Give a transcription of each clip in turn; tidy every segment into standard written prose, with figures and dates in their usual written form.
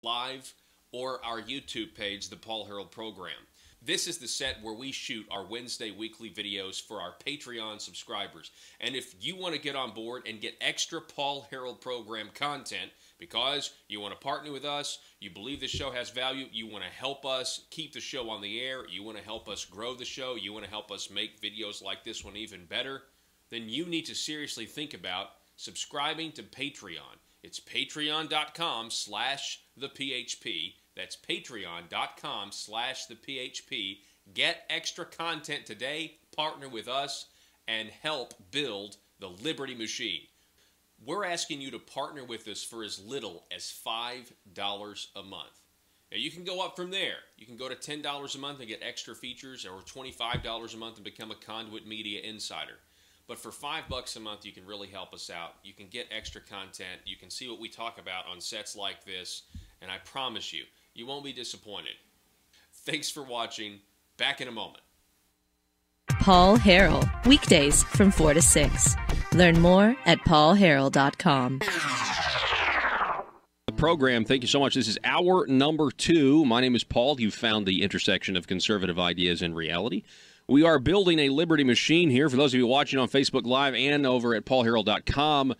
Live or our YouTube page, The Paul Harrell Program. This is the set where we shoot our Wednesday weekly videos for our Patreon subscribers. And if you want to get on board and get extra Paul Harrell Program content because you want to partner with us, you believe the show has value, you want to help us keep the show on the air, you want to help us grow the show, you want to help us make videos like this one even better, then you need to seriously think about subscribing to Patreon. It's patreon.com/thephp. That's patreon.com/thephp. Get extra content today, partner with us, and help build the Liberty Machine. We're asking you to partner with us for as little as $5 a month. Now, you can go up from there. You can go to $10 a month and get extra features, or $25 a month and become a Conduit Media Insider. But for $5 a month, you can really help us out. You can get extra content. You can see what we talk about on sets like this. And I promise you, you won't be disappointed. Thanks for watching. Back in a moment. Paul Harrell, weekdays from 4 to 6. Learn more at paulharrell.com. The program, thank you so much. This is hour number 2. My name is Paul. You've found the intersection of conservative ideas and reality. We are building a Liberty Machine here. For those of you watching on Facebook Live and over at paulharrell.com,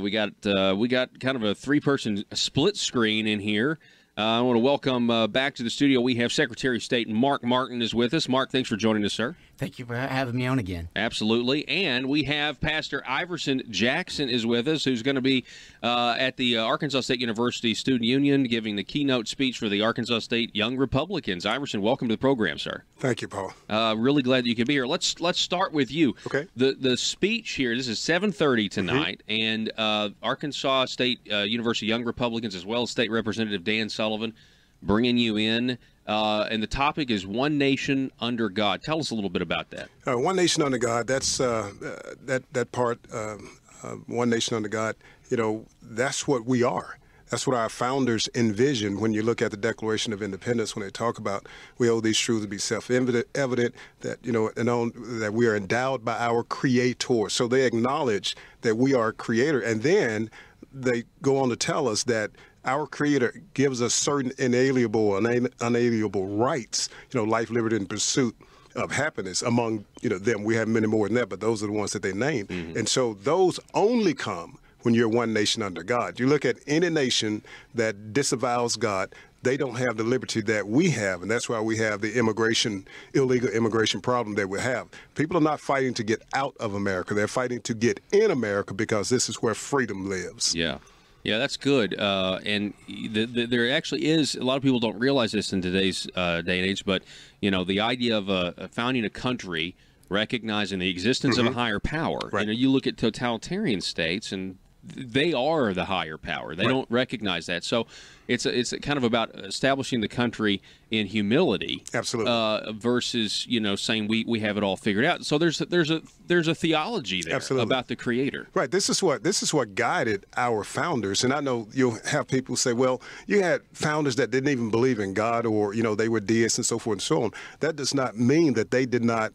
we got kind of a 3-person split screen in here. I want to welcome back to the studio. We have Secretary of State Mark Martin is with us. Mark, thanks for joining us, sir. Thank you for having me on again. Absolutely. And we have Pastor Iverson Jackson is with us, who's going to be at the Arkansas State University Student Union giving the keynote speech for the Arkansas State Young Republicans. Iverson, welcome to the program, sir. Thank you, Paul. Really glad that you could be here. Let's start with you. Okay. The speech here, this is 7:30 tonight, and Arkansas State University Young Republicans, as well as State Representative Dan Sullivan, bringing you in. And the topic is One Nation Under God. Tell us a little bit about that. One Nation Under God, that's that part, One Nation Under God, that's what we are. That's what our founders envisioned when you look at the Declaration of Independence, when they talk about we owe these truths to be self-evident, that, that we are endowed by our Creator. So they acknowledge that we are a creator. And then they go on to tell us that our Creator gives us certain inalienable rights, life, liberty, and pursuit of happiness. Among, them, we have many more than that, but those are the ones that they named. And so those only come when you're one nation under God. You look at any nation that disavows God, they don't have the liberty that we have, and that's why we have the illegal immigration problem that we have. People are not fighting to get out of America. They're fighting to get in America because this is where freedom lives. Yeah. Yeah, that's good. And there actually is, a lot of people don't realize this in today's day and age, but, the idea of founding a country, recognizing the existence of a higher power. Right. You look at totalitarian states, and they are the higher power. They don't recognize that. So it's kind of about establishing the country in humility. Absolutely. Versus, saying we have it all figured out. So there's a theology there about the Creator. Right. This is what guided our founders. And I know you'll have people say, well, you had founders that didn't even believe in God, or, they were deists and so forth and so on. That does not mean that they did not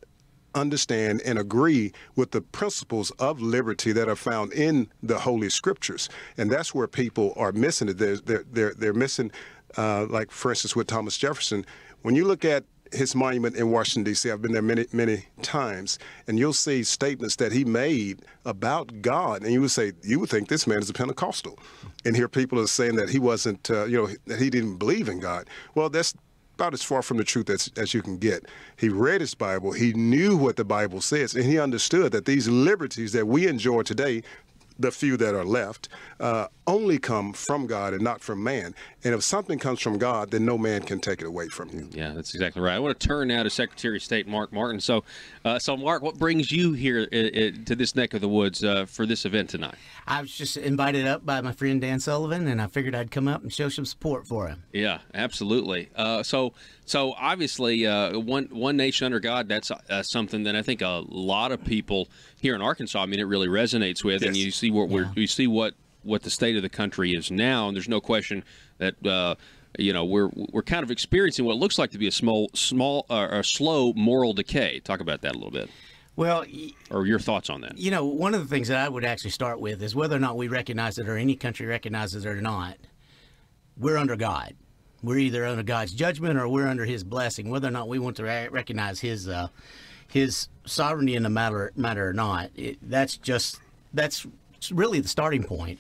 understand and agree with the principles of liberty that are found in the Holy Scriptures. And that's where people are missing it. They're missing, like, for instance, with Thomas Jefferson. When you look at his monument in Washington, D.C., I've been there many, many times, and you'll see statements that he made about God, and you would think this man is a Pentecostal. And here people are saying that he wasn't, that he didn't believe in God. Well, that's about as far from the truth as you can get. He read his Bible, he knew what the Bible says, and he understood that these liberties that we enjoy today, the few that are left, only come from God and not from man. And if something comes from God, then no man can take it away from you. Yeah, that's exactly right. I want to turn now to Secretary of State Mark Martin. So, Mark, what brings you here to this neck of the woods for this event tonight? I was just invited up by my friend Dan Sullivan, and I figured I'd come up and show some support for him. Yeah, absolutely. So obviously, one nation under God, that's something that I think a lot of people here in Arkansas, it really resonates with. Yes. And you see what the state of the country is now, and there's no question that we're kind of experiencing what looks like to be a slow moral decay. Talk about that a little bit. Well, or your thoughts on that? One of the things that I would actually start with is whether or not we recognize it, or any country recognizes it or not. we're under God. We're either under God's judgment or we're under His blessing, whether or not we want to recognize His sovereignty in the matter or not. That's really the starting point.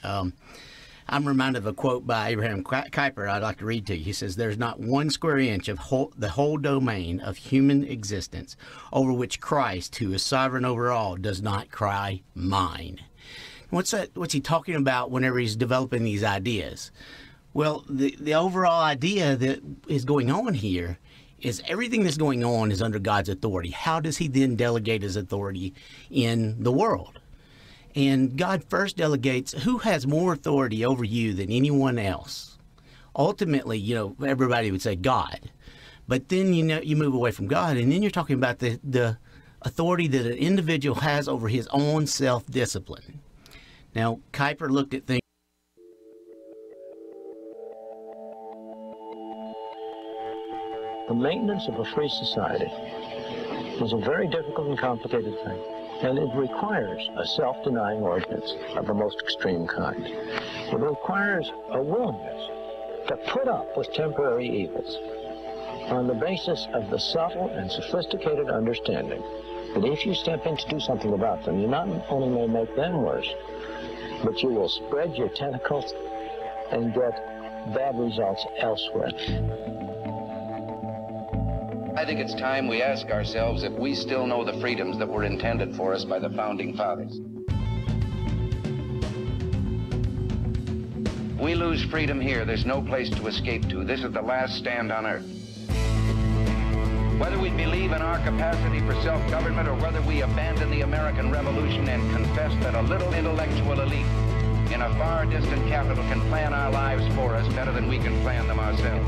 I'm reminded of a quote by Abraham Kuyper I'd like to read to you. He says, "There's not 1 square inch of the whole domain of human existence over which Christ, who is sovereign over all, does not cry, mine." What's he talking about whenever he's developing these ideas? Well, the overall idea that is going on here is everything that's going on is under God's authority. How does He then delegate His authority in the world? And God first delegates who has more authority over you than anyone else. Ultimately, everybody would say God. But then, you move away from God, and then you're talking about the authority that an individual has over his own self-discipline. Now, Kuyper looked at things. The maintenance of a free society is a very difficult and complicated thing, and it requires a self-denying ordinance of the most extreme kind. It requires a willingness to put up with temporary evils on the basis of the subtle and sophisticated understanding that if you step in to do something about them, you not only may make them worse, but you will spread your tentacles and get bad results elsewhere. I think it's time we ask ourselves if we still know the freedoms that were intended for us by the Founding Fathers. We lose freedom here, there's no place to escape to. This is the last stand on earth. Whether we believe in our capacity for self-government or whether we abandon the American Revolution and confess that a little intellectual elite in a far distant capital can plan our lives for us better than we can plan them ourselves.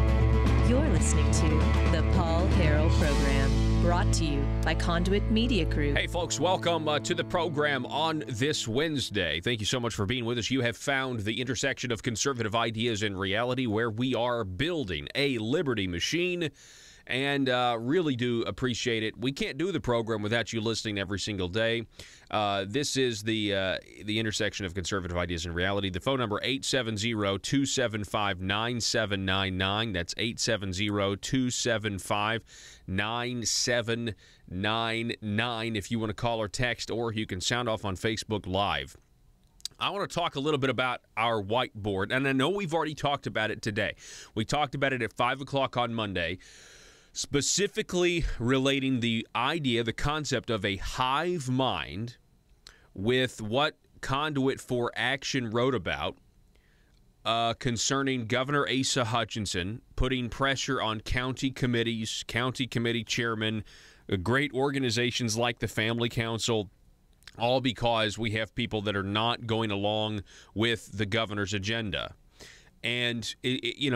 You're listening to the Paul Harrell Program, brought to you by Conduit Media Group. Hey, folks, welcome to the program on this Wednesday. Thank you so much for being with us. You have found the intersection of conservative ideas and reality, where we are building a liberty machine, and really do appreciate it. We can't do the program without you listening every single day. This is the intersection of conservative ideas and reality. The phone number, 870-275-9799. That's 870-275-9799 if you want to call or text, or you can sound off on Facebook Live. I want to talk a little bit about our whiteboard, and I know we've already talked about it today. We talked about it at 5 o'clock on Monday, specifically relating the idea, the concept of a hive mind with what Conduit for Action wrote about concerning Governor Asa Hutchinson putting pressure on county committees, county committee chairmen, great organizations like the Family Council, all because we have people that are not going along with the governor's agenda. And,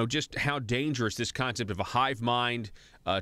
just how dangerous this concept of a hive mind,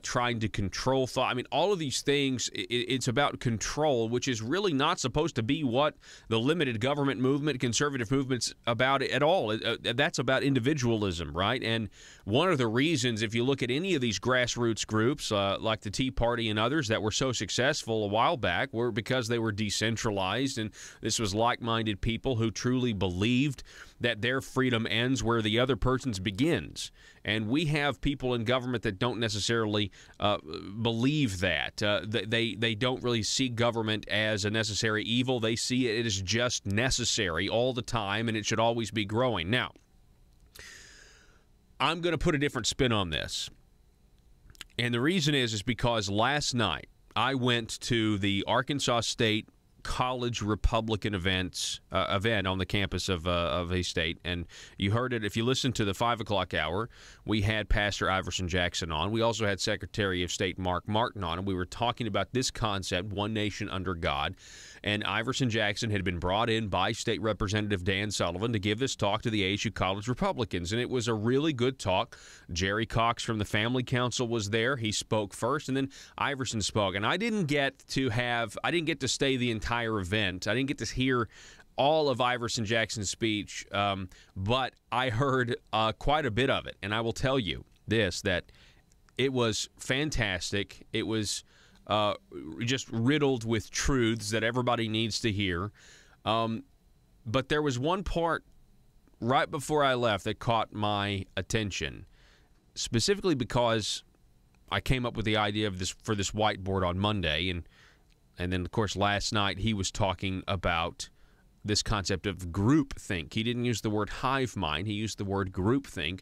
trying to control thought. I mean, all of these things, it's about control, which is really not supposed to be what the limited government movement, conservative movement's about at all. That's about individualism, right? And one of the reasons, if you look at any of these grassroots groups, like the Tea Party and others that were so successful a while back, were because they were decentralized, and this was like-minded people who truly believed that their freedom ends where the other person's begins. And we have people in government that don't necessarily believe that. They don't really see government as a necessary evil. They see it as just necessary all the time, and it should always be growing. Now, I'm going to put a different spin on this. And the reason is because last night I went to the Arkansas State College Republican event on the campus of a state, and you heard it if you listened to the 5 o'clock hour. We had Pastor Iverson Jackson on. We also had Secretary of State Mark Martin on, and we were talking about this concept, one nation under God. And Iverson Jackson had been brought in by State Representative Dan Sullivan to give this talk to the ASU College Republicans, and it was a really good talk. Jerry Cox from the Family Council was there. He spoke first, and then Iverson spoke. And I didn't get to stay the entire event. I didn't get to hear all of Iverson Jackson's speech, but I heard quite a bit of it. And I will tell you that it was fantastic. It was just riddled with truths that everybody needs to hear. But there was one part right before I left that caught my attention, specifically because I came up with the idea of this for this whiteboard on Monday, and then, of course, last night he was talking about this concept of groupthink. He didn't use the word hive mind. He used the word groupthink,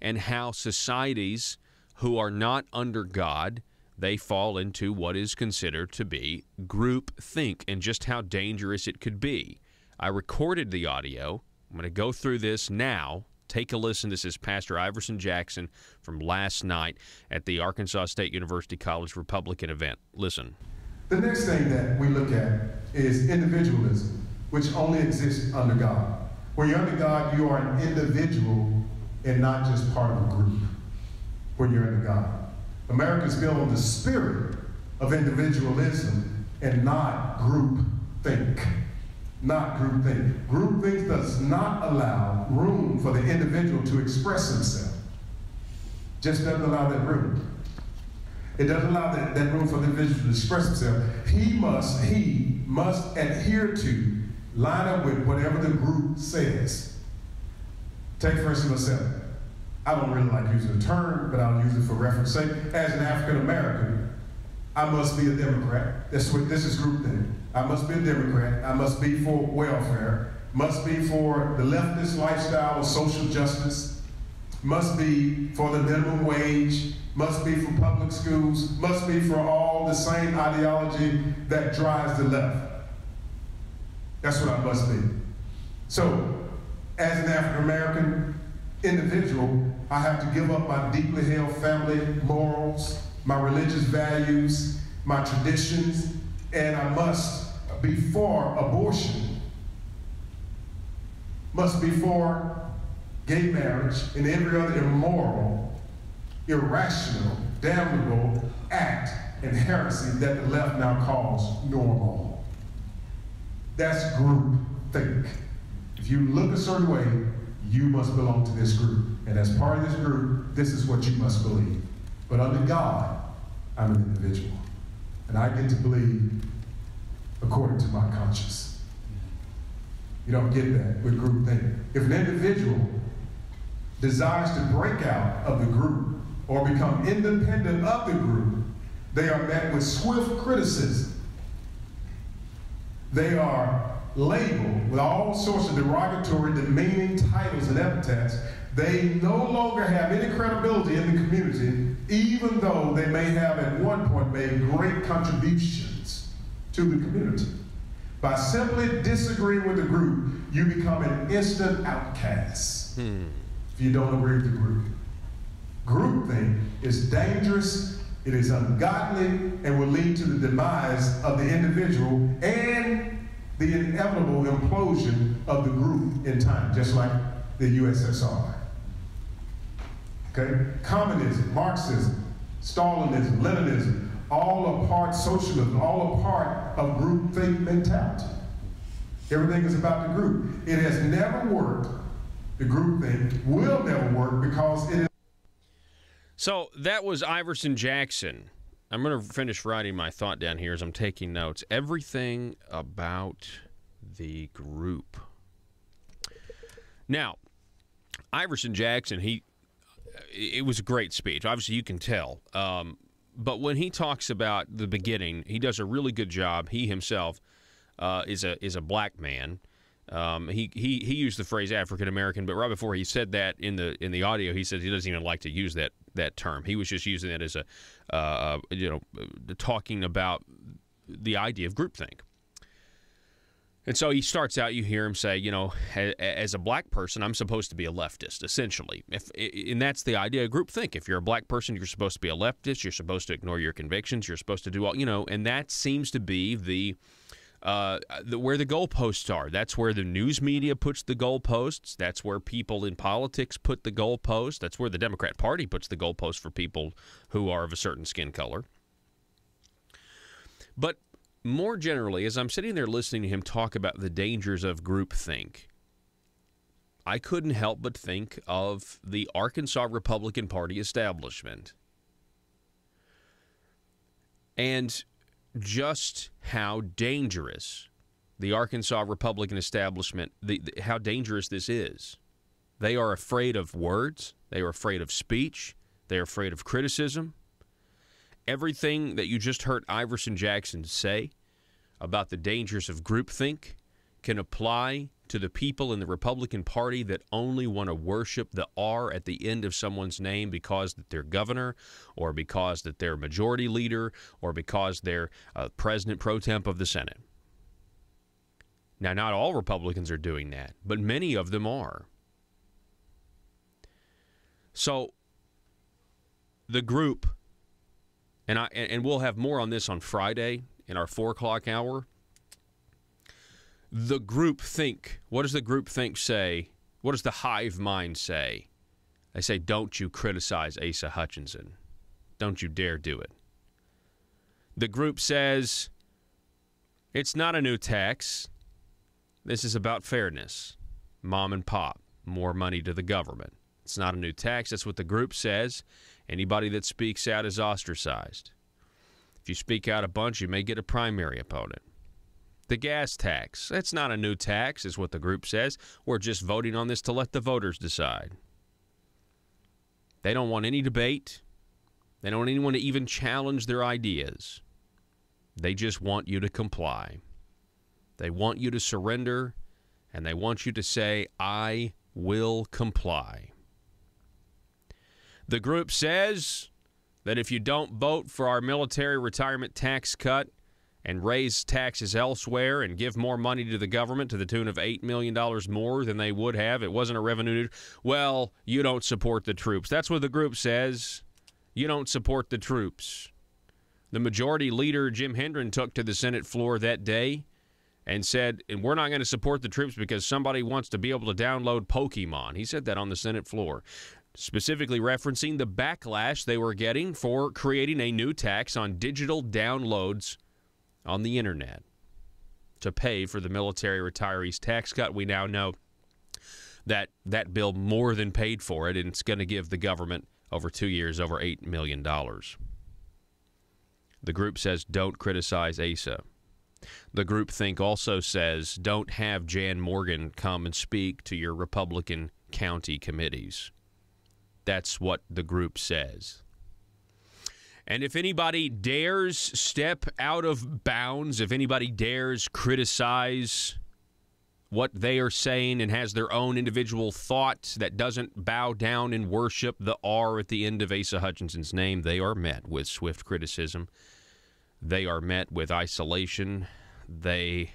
and how societies who are not under God, they fall into what is considered to be groupthink, and just how dangerous it could be. I recorded the audio. I'm going to go through this now. Take a listen. This is Pastor Iverson Jackson from last night at the Arkansas State University College Republican event. Listen. The next thing that we look at is individualism, which only exists under God. When you're under God, you are an individual and not just part of a group. When you're under God, America is built on the spirit of individualism and not group think. Not group think. Group think does not allow room for the individual to express himself. Just doesn't allow that room. It doesn't allow that room for the individual to express himself. He must adhere to, line up with whatever the group says. Take for instance myself. I don't really like using the term, but I'll use it for reference sake. As an African American, I must be a Democrat. This is groupthink. I must be a Democrat. I must be for welfare. Must be for the leftist lifestyle of social justice. Must be for the minimum wage. Must be for public schools. Must be for all the same ideology that drives the left. That's what I must be. So, as an African American individual, I have to give up my deeply held family morals, my religious values, my traditions, and I must be for abortion, must be for gay marriage and every other immoral, irrational, damnable act and heresy that the left now calls normal. That's group think. If you look a certain way, you must belong to this group. And as part of this group, this is what you must believe. But under God, I'm an individual. And I get to believe according to my conscience. You don't get that with group thinking. If an individual desires to break out of the group or become independent of the group, they are met with swift criticism. They are labeled with all sorts of derogatory, demeaning titles and epithets. They no longer have any credibility in the community, even though they may have at one point made great contributions to the community. By simply disagreeing with the group, you become an instant outcast if you don't agree with the group. Groupthink is dangerous, it is ungodly, and will lead to the demise of the individual and the inevitable implosion of the group in time, just like the USSR. Okay? Communism, Marxism, Stalinism, Leninism, all a part, socialism, all a part of groupthink mentality. Everything is about the group. It has never worked. The groupthink will never work because it is. So that was Iverson Jackson. I'm going to finish writing my thought down here as I'm taking notes. Everything about the group. Now, Iverson Jackson, it was a great speech. Obviously, you can tell. But when he talks about the beginning, he does a really good job. He himself is a black man. He used the phrase African American, but right before he said that in the audio, he said he doesn't even like to use that term. He was just using that as talking about the idea of groupthink. And so he starts out, you hear him say, as a black person, I'm supposed to be a leftist, essentially. And that's the idea of groupthink. If you're a black person, you're supposed to be a leftist. You're supposed to ignore your convictions. You're supposed to do all, and that seems to be where the goalposts are. That's where the news media puts the goalposts. That's where people in politics put the goalposts. That's where the Democrat Party puts the goalposts for people who are of a certain skin color. But more generally, as I'm sitting there listening to him talk about the dangers of groupthink, I couldn't help but think of the Arkansas Republican Party establishment and just how dangerous the Arkansas Republican establishment, how dangerous this is. They are afraid of words. They are afraid of speech. They are afraid of criticism. Everything that you just heard Iverson Jackson say about the dangers of groupthink can apply to the people in the Republican Party that only want to worship the R at the end of someone's name because that they're governor, or because that they're majority leader, or because they're president pro temp of the Senate. Now, not all Republicans are doing that, but many of them are. So the group, and we'll have more on this on Friday in our 4 o'clock hour. The group think. What does the group think say? What does the hive mind say? They say, don't you criticize Asa Hutchinson. Don't you dare do it. The group says, it's not a new tax. This is about fairness. Mom and pop, more money to the government. It's not a new tax. That's what the group says. Anybody that speaks out is ostracized. If you speak out a bunch, you may get a primary opponent. The gas tax, that's not a new tax, is what the group says. We're just voting on this to let the voters decide. They don't want any debate. They don't want anyone to even challenge their ideas. They just want you to comply. They want you to surrender, and they want you to say, I will comply. The group says that if you don't vote for our military retirement tax cut and raise taxes elsewhere and give more money to the government to the tune of $8 million more than they would have, it wasn't a revenue, well, you don't support the troops. That's what the group says. You don't support the troops. The majority leader, Jim Hendren, took to the Senate floor that day and said, and we're not going to support the troops because somebody wants to be able to download Pokemon. He said that on the Senate floor, specifically referencing the backlash they were getting for creating a new tax on digital downloads on the internet to pay for the military retirees tax cut. We now know that that bill more than paid for it, and it's going to give the government over 2 years over $8 million. The group says don't criticize Asa. The group think also says don't have Jan Morgan come and speak to your Republican county committees. That's what the group says. And if anybody dares step out of bounds, if anybody dares criticize what they are saying and has their own individual thoughts that doesn't bow down and worship the R at the end of Asa Hutchinson's name, they are met with swift criticism. They are met with isolation. They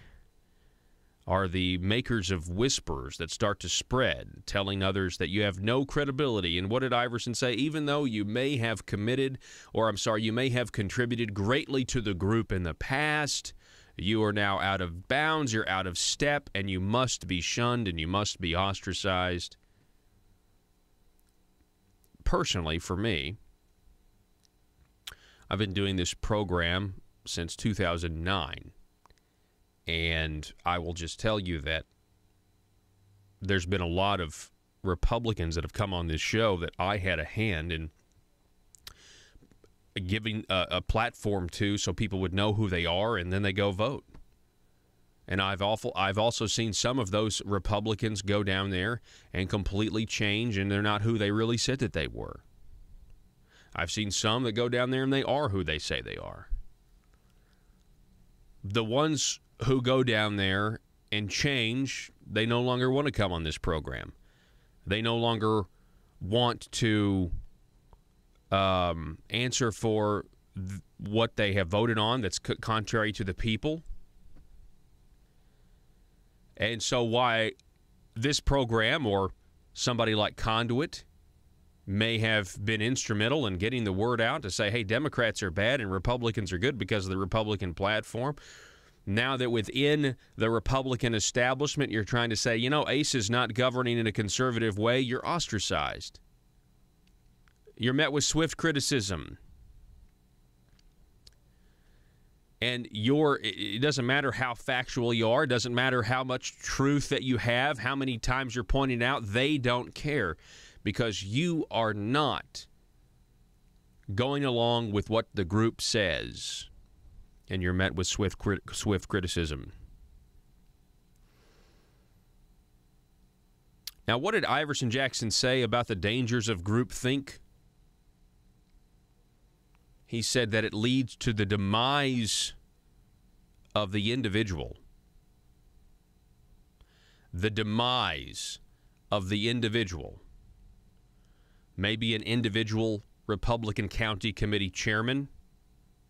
are the makers of whispers that start to spread, telling others that you have no credibility. And what did Iverson say? Even though you may have you may have contributed greatly to the group in the past, you are now out of bounds, you're out of step, and you must be shunned and you must be ostracized. Personally, for me, I've been doing this program since 2009. And I will just tell you that there's been a lot of Republicans that have come on this show that I had a hand in giving a platform to so people would know who they are, and then they go vote. And I've also seen some of those Republicans go down there and completely change, and they're not who they really said that they were. I've seen some that go down there and they are who they say they are. The ones who go down there and change, they no longer want to come on this program. They no longer want to answer for what they have voted on that's contrary to the people. And so why this program or somebody like Conduit may have been instrumental in getting the word out to say, hey, Democrats are bad and Republicans are good because of the Republican platform. Now that within the Republican establishment, you're trying to say, Ace is not governing in a conservative way, you're ostracized. You're met with swift criticism. And it doesn't matter how factual you are. It doesn't matter how much truth that you have, how many times you're pointing out. They don't care because you are not going along with what the group says. And you're met with swift criticism. Now, what did Iverson Jackson say about the dangers of groupthink? He said that it leads to the demise of the individual. The demise of the individual. Maybe an individual Republican County Committee chairman.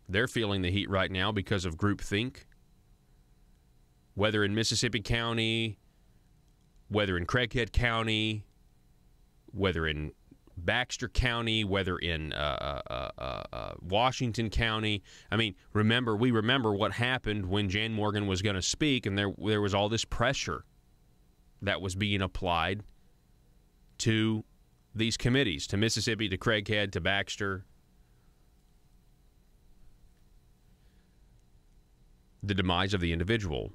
They're feeling the heat right now because of groupthink. Whether in Mississippi County, whether in Craighead County, whether in Baxter County, whether in Washington County. I mean, we remember what happened when Jan Morgan was going to speak, and there was all this pressure that was being applied to these committees, to Mississippi, to Craighead, to Baxter. The demise of the individual.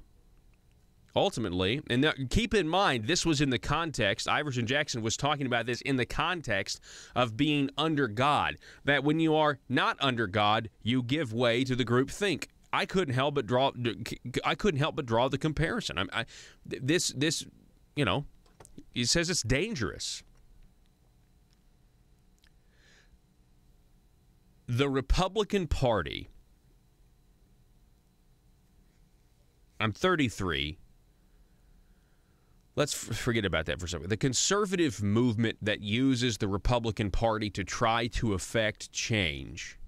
Ultimately, and keep in mind, this was in the context, Iverson Jackson was talking about this in the context of being under God, that when you are not under God, you give way to the groupthink. I couldn't help but draw the comparison. This, you know, he says it's dangerous. The Republican Party, I'm 33. Let's forget about that for a second. The conservative movement that uses the Republican Party to try to effect change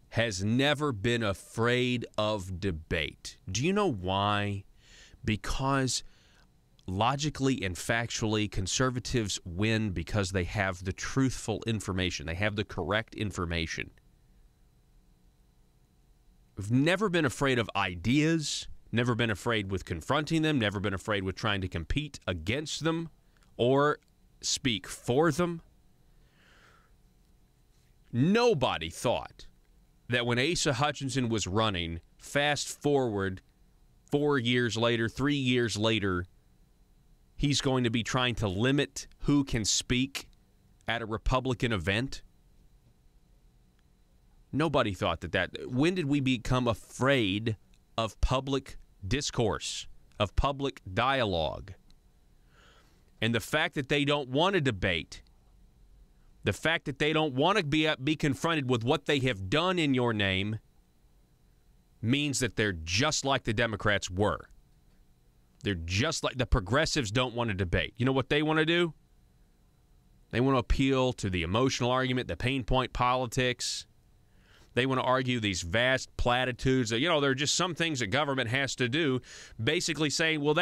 has never been afraid of debate. Do you know why? Because logically and factually, conservatives win because they have the truthful information. They have the correct information. We've never been afraid of ideas. Never been afraid with confronting them, never been afraid with trying to compete against them or speak for them. Nobody thought that when Asa Hutchinson was running, fast forward 4 years later, 3 years later, he's going to be trying to limit who can speak at a Republican event. Nobody thought that. When did we become afraid of public discourse, of public dialogue? And the fact that they don't want to debate, the fact that they don't want to be confronted with what they have done in your name, means that they're just like the Democrats were. They're just like the progressives don't want to debate. You know what they want to do? They want to appeal to the emotional argument, the pain point politics. They want to argue these vast platitudes that, you know, there are just some things that government has to do, basically saying, well,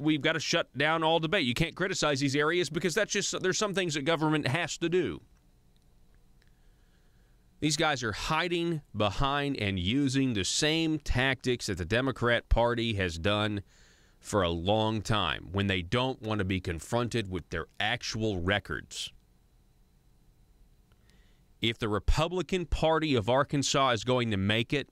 we've got to shut down all debate. You can't criticize these areas because there's some things that government has to do. These guys are hiding behind and using the same tactics that the Democrat Party has done for a long time when they don't want to be confronted with their actual records. If the Republican Party of Arkansas is going to make it,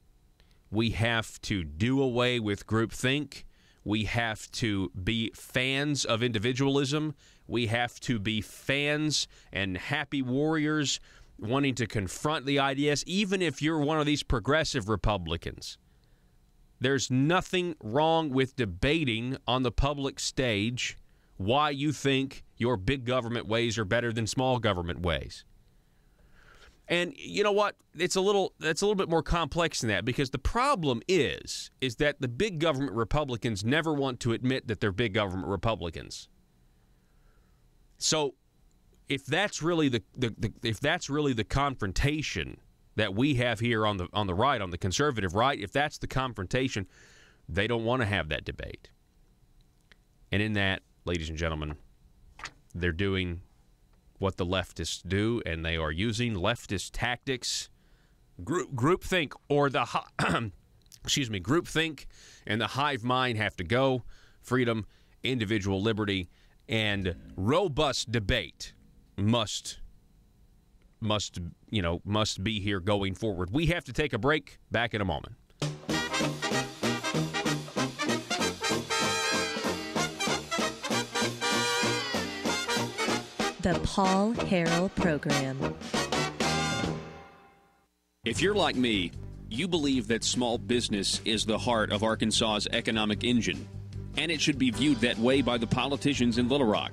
we have to do away with groupthink. We have to be fans of individualism. We have to be fans and happy warriors wanting to confront the ideas, even if you're one of these progressive Republicans. There's nothing wrong with debating on the public stage why you think your big government ways are better than small government ways. And you know what? That's a little bit more complex than that, because the problem is that the big government Republicans never want to admit that they're big government Republicans. So if that's really the confrontation that we have here on the right, on the conservative right, if that's the confrontation, they don't want to have that debate. And in that, ladies and gentlemen, they're doing what the leftists do, and they are using leftist tactics, groupthink, or groupthink and the hive mind have to go. Freedom, individual liberty, and robust debate must be here going forward. We have to take a break. Back in a moment. The Paul Harrell Program. If you're like me, you believe that small business is the heart of Arkansas's economic engine. and it should be viewed that way by the politicians in Little Rock.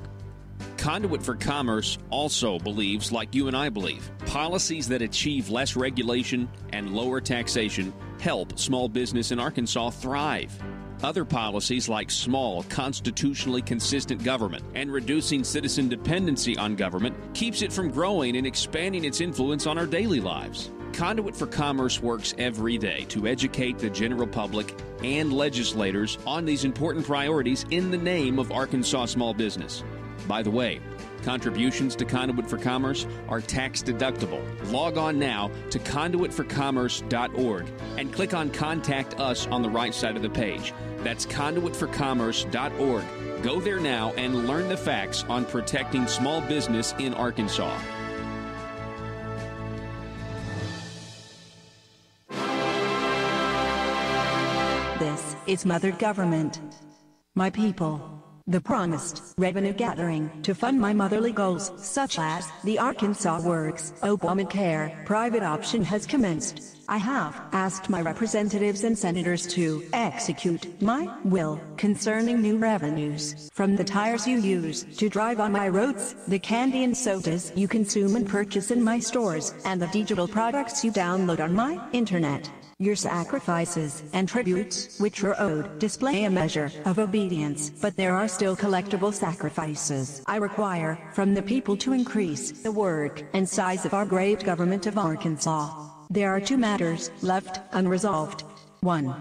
Conduit for Commerce also believes, like you and I believe, policies that achieve less regulation and lower taxation help small business in Arkansas thrive. Other policies like small, constitutionally consistent government and reducing citizen dependency on government keeps it from growing and expanding its influence on our daily lives. Conduit for Commerce works every day to educate the general public and legislators on these important priorities in the name of Arkansas small business. By the way, contributions to Conduit for Commerce are tax deductible. Log on now to conduitforcommerce.org and click on Contact Us on the right side of the page. That's conduitforcommerce.org. Go there now and learn the facts on protecting small business in Arkansas. This is Mother Government. My people. The promised revenue gathering to fund my motherly goals, such as the Arkansas Works, Obamacare, private option has commenced. I have asked my representatives and senators to execute my will concerning new revenues from the tires you use to drive on my roads, the candy and sodas you consume and purchase in my stores, and the digital products you download on my internet. Your sacrifices and tributes, which are owed, display a measure of obedience, but there are still collectible sacrifices I require from the people to increase the work and size of our great government of Arkansas. There are two matters left unresolved. 1.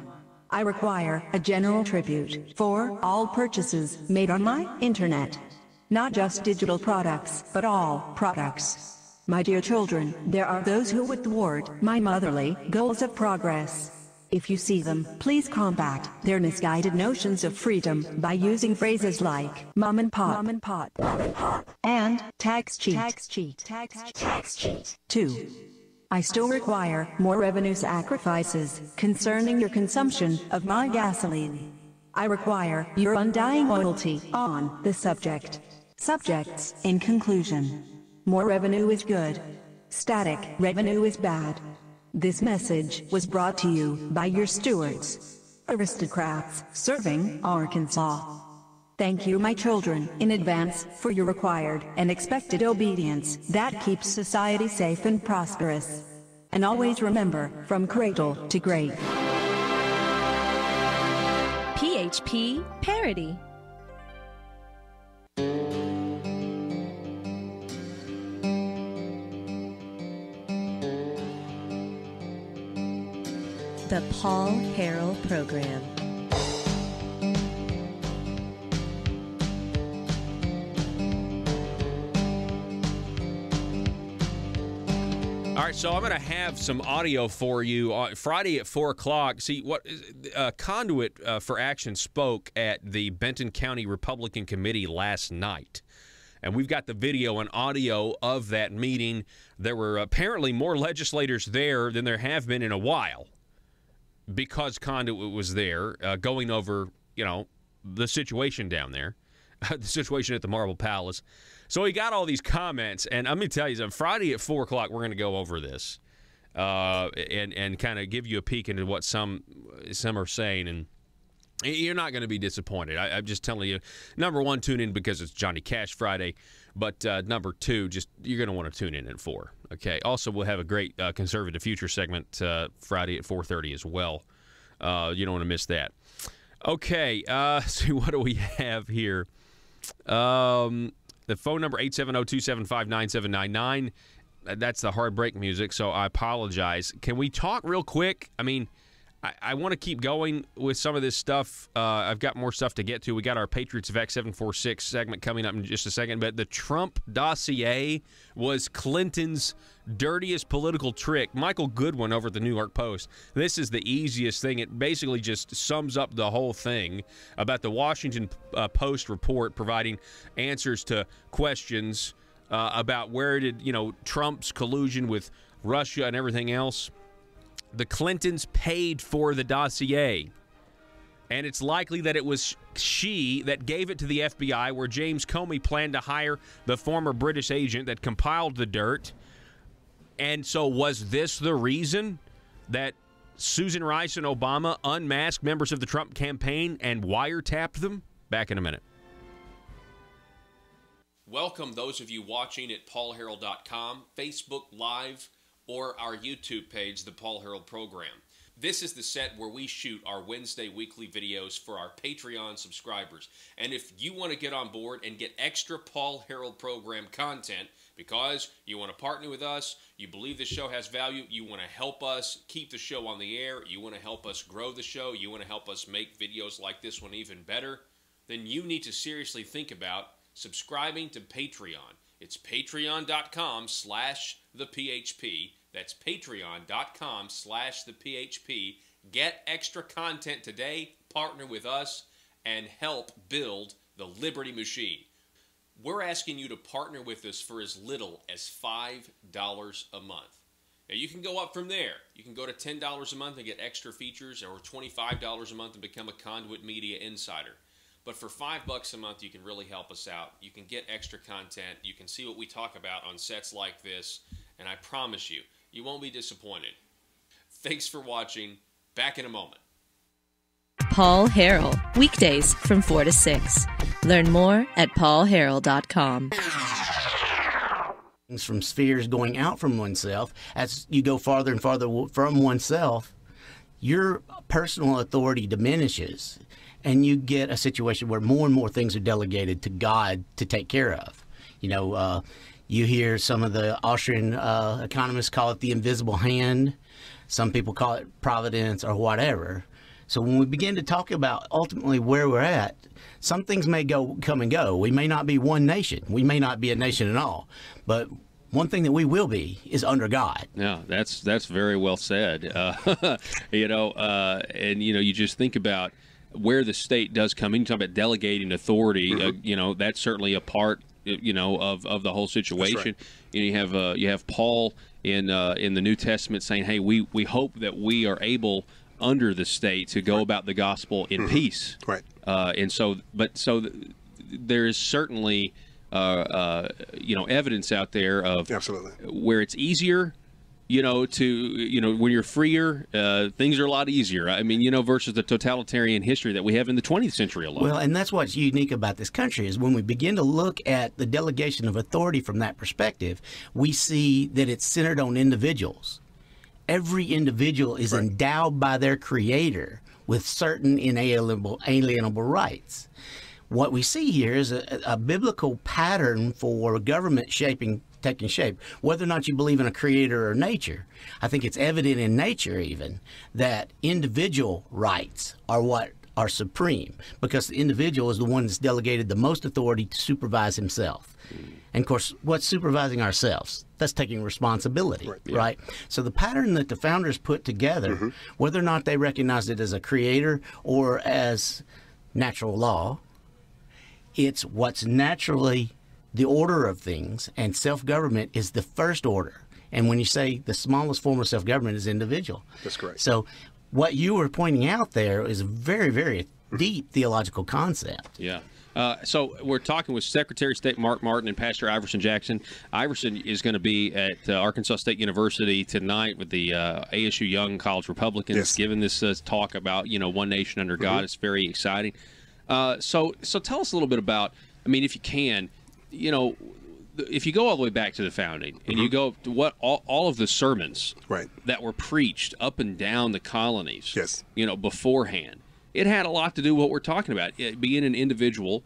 I require a general tribute for all purchases made on my internet. Not just digital products, but all products. My dear children, there are those who would thwart my motherly goals of progress. If you see them, please combat their misguided notions of freedom by using phrases like mom and pop, and tax cheat. 2. I still require more revenue sacrifices concerning your consumption of my gasoline. I require your undying loyalty on the subject. Subjects, in conclusion. More revenue is good. Static revenue is bad. This message was brought to you by your stewards, aristocrats serving Arkansas. Thank you, my children, in advance for your required and expected obedience that keeps society safe and prosperous. And always remember, from cradle to grave. PHP Parody. The Paul Harrell Program. All right, so I'm going to have some audio for you on Friday at 4 o'clock. See, what Conduit for Action spoke at the Benton County Republican Committee last night. And we've got the video and audio of that meeting. There were apparently more legislators there than there have been in a while, because Conduit was there going over, the situation down there, the situation at the Marble Palace. So he got all these comments, and I'm going to tell you, on Friday at 4 o'clock, we're going to go over this and kind of give you a peek into what some are saying, and you're not going to be disappointed. I'm just telling you, number one, tune in because it's Johnny Cash Friday, but number two, just you're going to want to tune in at 4. Okay. Also, we'll have a great Conservative Future segment Friday at 4:30 as well. You don't want to miss that. Okay. So what do we have here? The phone number, 870-275-9799. That's the hard break music, so I apologize. Can we talk real quick? I mean, I want to keep going with some of this stuff. I've got more stuff to get to. We got our Patriots Vec 746 segment coming up in just a second. But the Trump dossier was Clinton's dirtiest political trick. Michael Goodwin over at the New York Post. This is the easiest thing. It basically just sums up the whole thing about the Washington Post report providing answers to questions about where did, Trump's collusion with Russia and everything else. The Clintons paid for the dossier, and it's likely that it was she that gave it to the FBI, where James Comey planned to hire the former British agent that compiled the dirt. And so was this the reason that Susan Rice and Obama unmasked members of the Trump campaign and wiretapped them? Back in a minute. Welcome those of you watching at paulharrell.com, Facebook Live, or our YouTube page, The Paul Harrell Program. This is the set where we shoot our Wednesday weekly videos for our Patreon subscribers. And if you want to get on board and get extra Paul Harrell Program content because you want to partner with us, you believe the show has value, you want to help us keep the show on the air, you want to help us grow the show, you want to help us make videos like this one even better, then you need to seriously think about subscribing to Patreon. It's patreon.com/thephp. That's patreon.com/thephp. Get extra content today, partner with us, and help build the Liberty Machine. We're asking you to partner with us for as little as $5 a month. Now, you can go up from there. You can go to $10 a month and get extra features, or $25 a month and become a Conduit Media Insider. But for $5 a month, you can really help us out. You can get extra content. You can see what we talk about on sets like this, and I promise you, you won't be disappointed. Thanks for watching. Back in a moment. Paul Harrell, weekdays from 4 to 6. Learn more at paulharrell.com. From spheres going out from oneself, as you go farther and farther from oneself, your personal authority diminishes, and you get a situation where more and more things are delegated to God to take care of. You hear some of the Austrian economists call it the invisible hand. Some people call it providence or whatever. So when we begin to talk about ultimately where we're at, some things may come and go. We may not be one nation. We may not be a nation at all. But one thing that we will be is under God. Yeah, that's very well said. You just think about where the state does come in. You talk about delegating authority. That's certainly a part of the whole situation. Right. You have Paul in the New Testament saying, "Hey, we hope that we are able under the state to go about the gospel in peace." Right. So there is certainly evidence out there of absolutely where it's easier. When you're freer, things are a lot easier. I mean, versus the totalitarian history that we have in the 20th century alone. Well, and that's what's unique about this country is when we begin to look at the delegation of authority from that perspective, we see that it's centered on individuals. Every individual is endowed by their creator with certain inalienable rights. What we see here is a biblical pattern for government taking shape. Whether or not you believe in a creator or nature, I think it's evident in nature even that individual rights are what are supreme, because the individual is the one that's delegated the most authority to supervise himself. And of course, what's supervising ourselves? That's taking responsibility, right? So the pattern that the founders put together, whether or not they recognized it as a creator or as natural law, it's what's naturally the order of things, and self-government is the first order. And when you say the smallest form of self-government is individual. That's correct. So what you were pointing out there is a very, very deep theological concept. Yeah. So we're talking with Secretary of State Mark Martin and Pastor Iverson Jackson. Iverson is going to be at Arkansas State University tonight with the ASU Young College Republicans, giving this talk about, one nation under God. It's very exciting. So tell us a little bit about, if you can, if you go all the way back to the founding and you go to what all of the sermons that were preached up and down the colonies, beforehand, it had a lot to do with what we're talking about, being an individual.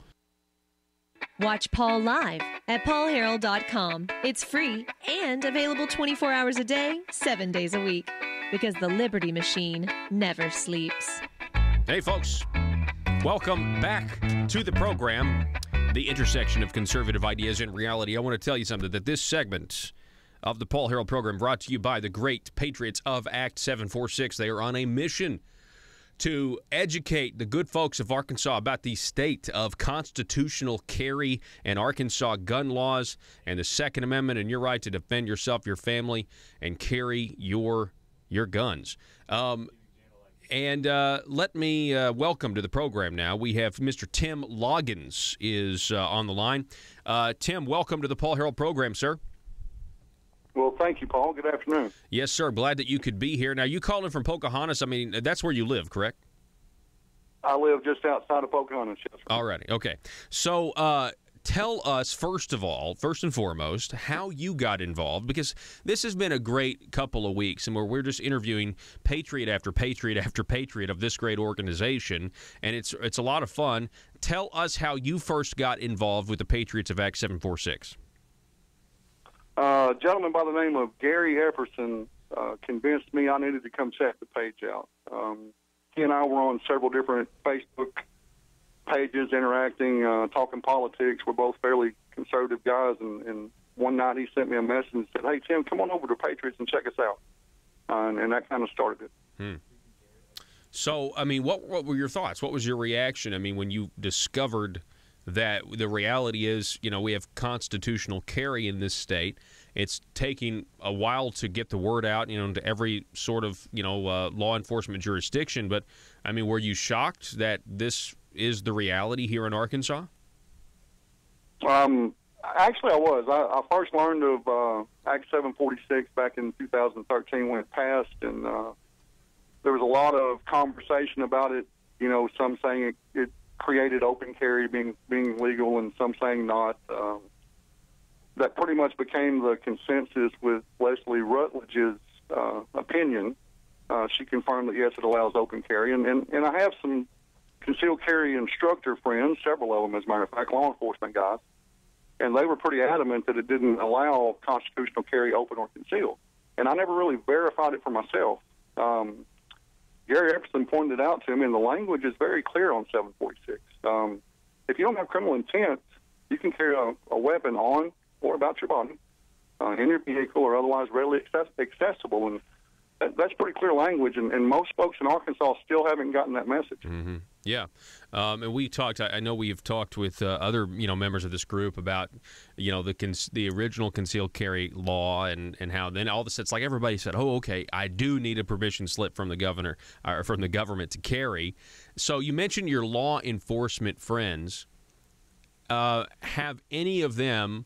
Watch Paul live at paulharrell.com. It's free and available 24 hours a day, 7 days a week, because the Liberty Machine never sleeps. Hey, folks. Welcome back to the program, the intersection of conservative ideas and reality. I want to tell you something, that this segment of the Paul Harrell program brought to you by the great patriots of Act 746. They are on a mission to educate the good folks of Arkansas about the state of constitutional carry and Arkansas gun laws and the Second Amendment and your right to defend yourself, your family, and carry your guns. And let me welcome to the program now. We have Mr. Tim Loggins is on the line. Tim, welcome to the Paul Harrell program, sir. Well, thank you, Paul. Good afternoon. Yes, sir. Glad that you could be here. Now, you called in from Pocahontas. I mean, that's where you live, correct? I live just outside of Pocahontas. Yes, sir. All righty. Okay. So tell us, first and foremost, how you got involved, because this has been a great couple of weeks, and we're just interviewing patriot after patriot after patriot of this great organization, and it's a lot of fun. Tell us how you first got involved with the Patriots of Act 746. A gentleman by the name of Gary Epperson convinced me I needed to come check the page out. He and I were on several different Facebook pages, interacting, talking politics. We're both fairly conservative guys, and one night he sent me a message and said, "Hey, Tim, come on over to Patriots and check us out." And that kind of started it. So, I mean, what were your thoughts? What was your reaction? I mean, when you discovered that the reality is, we have constitutional carry in this state. It's taking a while to get the word out, into every sort of, law enforcement jurisdiction. But, I mean, were you shocked that this is the reality here in Arkansas? Actually, I was. I first learned of Act 746 back in 2013 when it passed, and there was a lot of conversation about it. Some saying it created open carry being legal, and some saying not. That pretty much became the consensus with Leslie Rutledge's opinion. She confirmed that, yes, it allows open carry. And I have some concealed carry instructor friends, several of them, as a matter of fact, law enforcement guys, and they were pretty adamant that it didn't allow constitutional carry open or concealed. And I never really verified it for myself. Gary Epperson pointed it out to me, and the language is very clear on 746. If you don't have criminal intent, you can carry a weapon on or about your body, in your vehicle, or otherwise readily accessible. And that's pretty clear language, and most folks in Arkansas still haven't gotten that message. Mm-hmm. Yeah, and we talked. I know we've talked with other members of this group about the original concealed carry law and how then all of a sudden it's like everybody said, oh, okay, I do need a permission slip from the governor or from the government to carry. So you mentioned your law enforcement friends. Have any of them?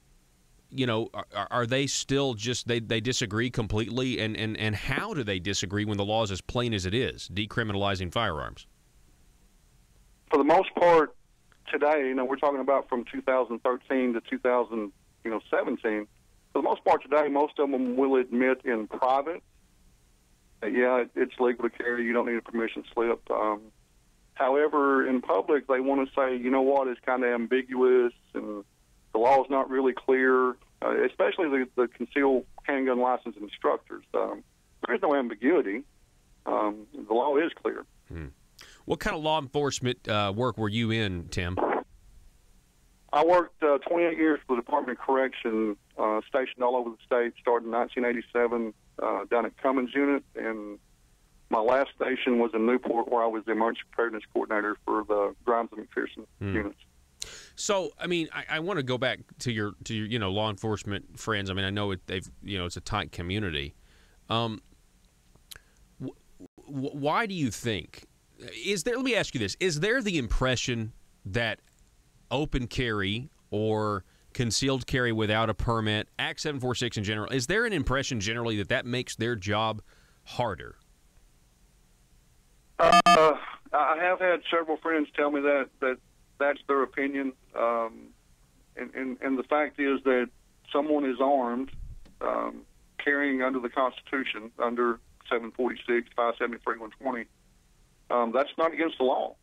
Are they still just they disagree completely, and how do they disagree when the law is as plain as it is, decriminalizing firearms? For the most part, today, we're talking about from 2013 to 2017. For the most part today, most of them will admit in private that, yeah, it's legal to carry. You don't need a permission slip. However, in public, they want to say, you know what, it's kind of ambiguous and the law is not really clear, especially the concealed handgun license instructors. There is no ambiguity. The law is clear. What kind of law enforcement work were you in, Tim? I worked 28 years for the Department of Correction, stationed all over the state, started in 1987 down at Cummins Unit, and my last station was in Newport, where I was the emergency preparedness coordinator for the Grimes and McPherson units. So, I mean, I want to go back to your law enforcement friends. I mean, I know it's a tight community. Why do you think? Let me ask you this. Is there the impression that open carry or concealed carry without a permit, Act 746 in general, is there an impression generally that makes their job harder? I have had several friends tell me that's their opinion. And the fact is that someone is armed, carrying under the Constitution, under 746, 573, 120. That's not against the law.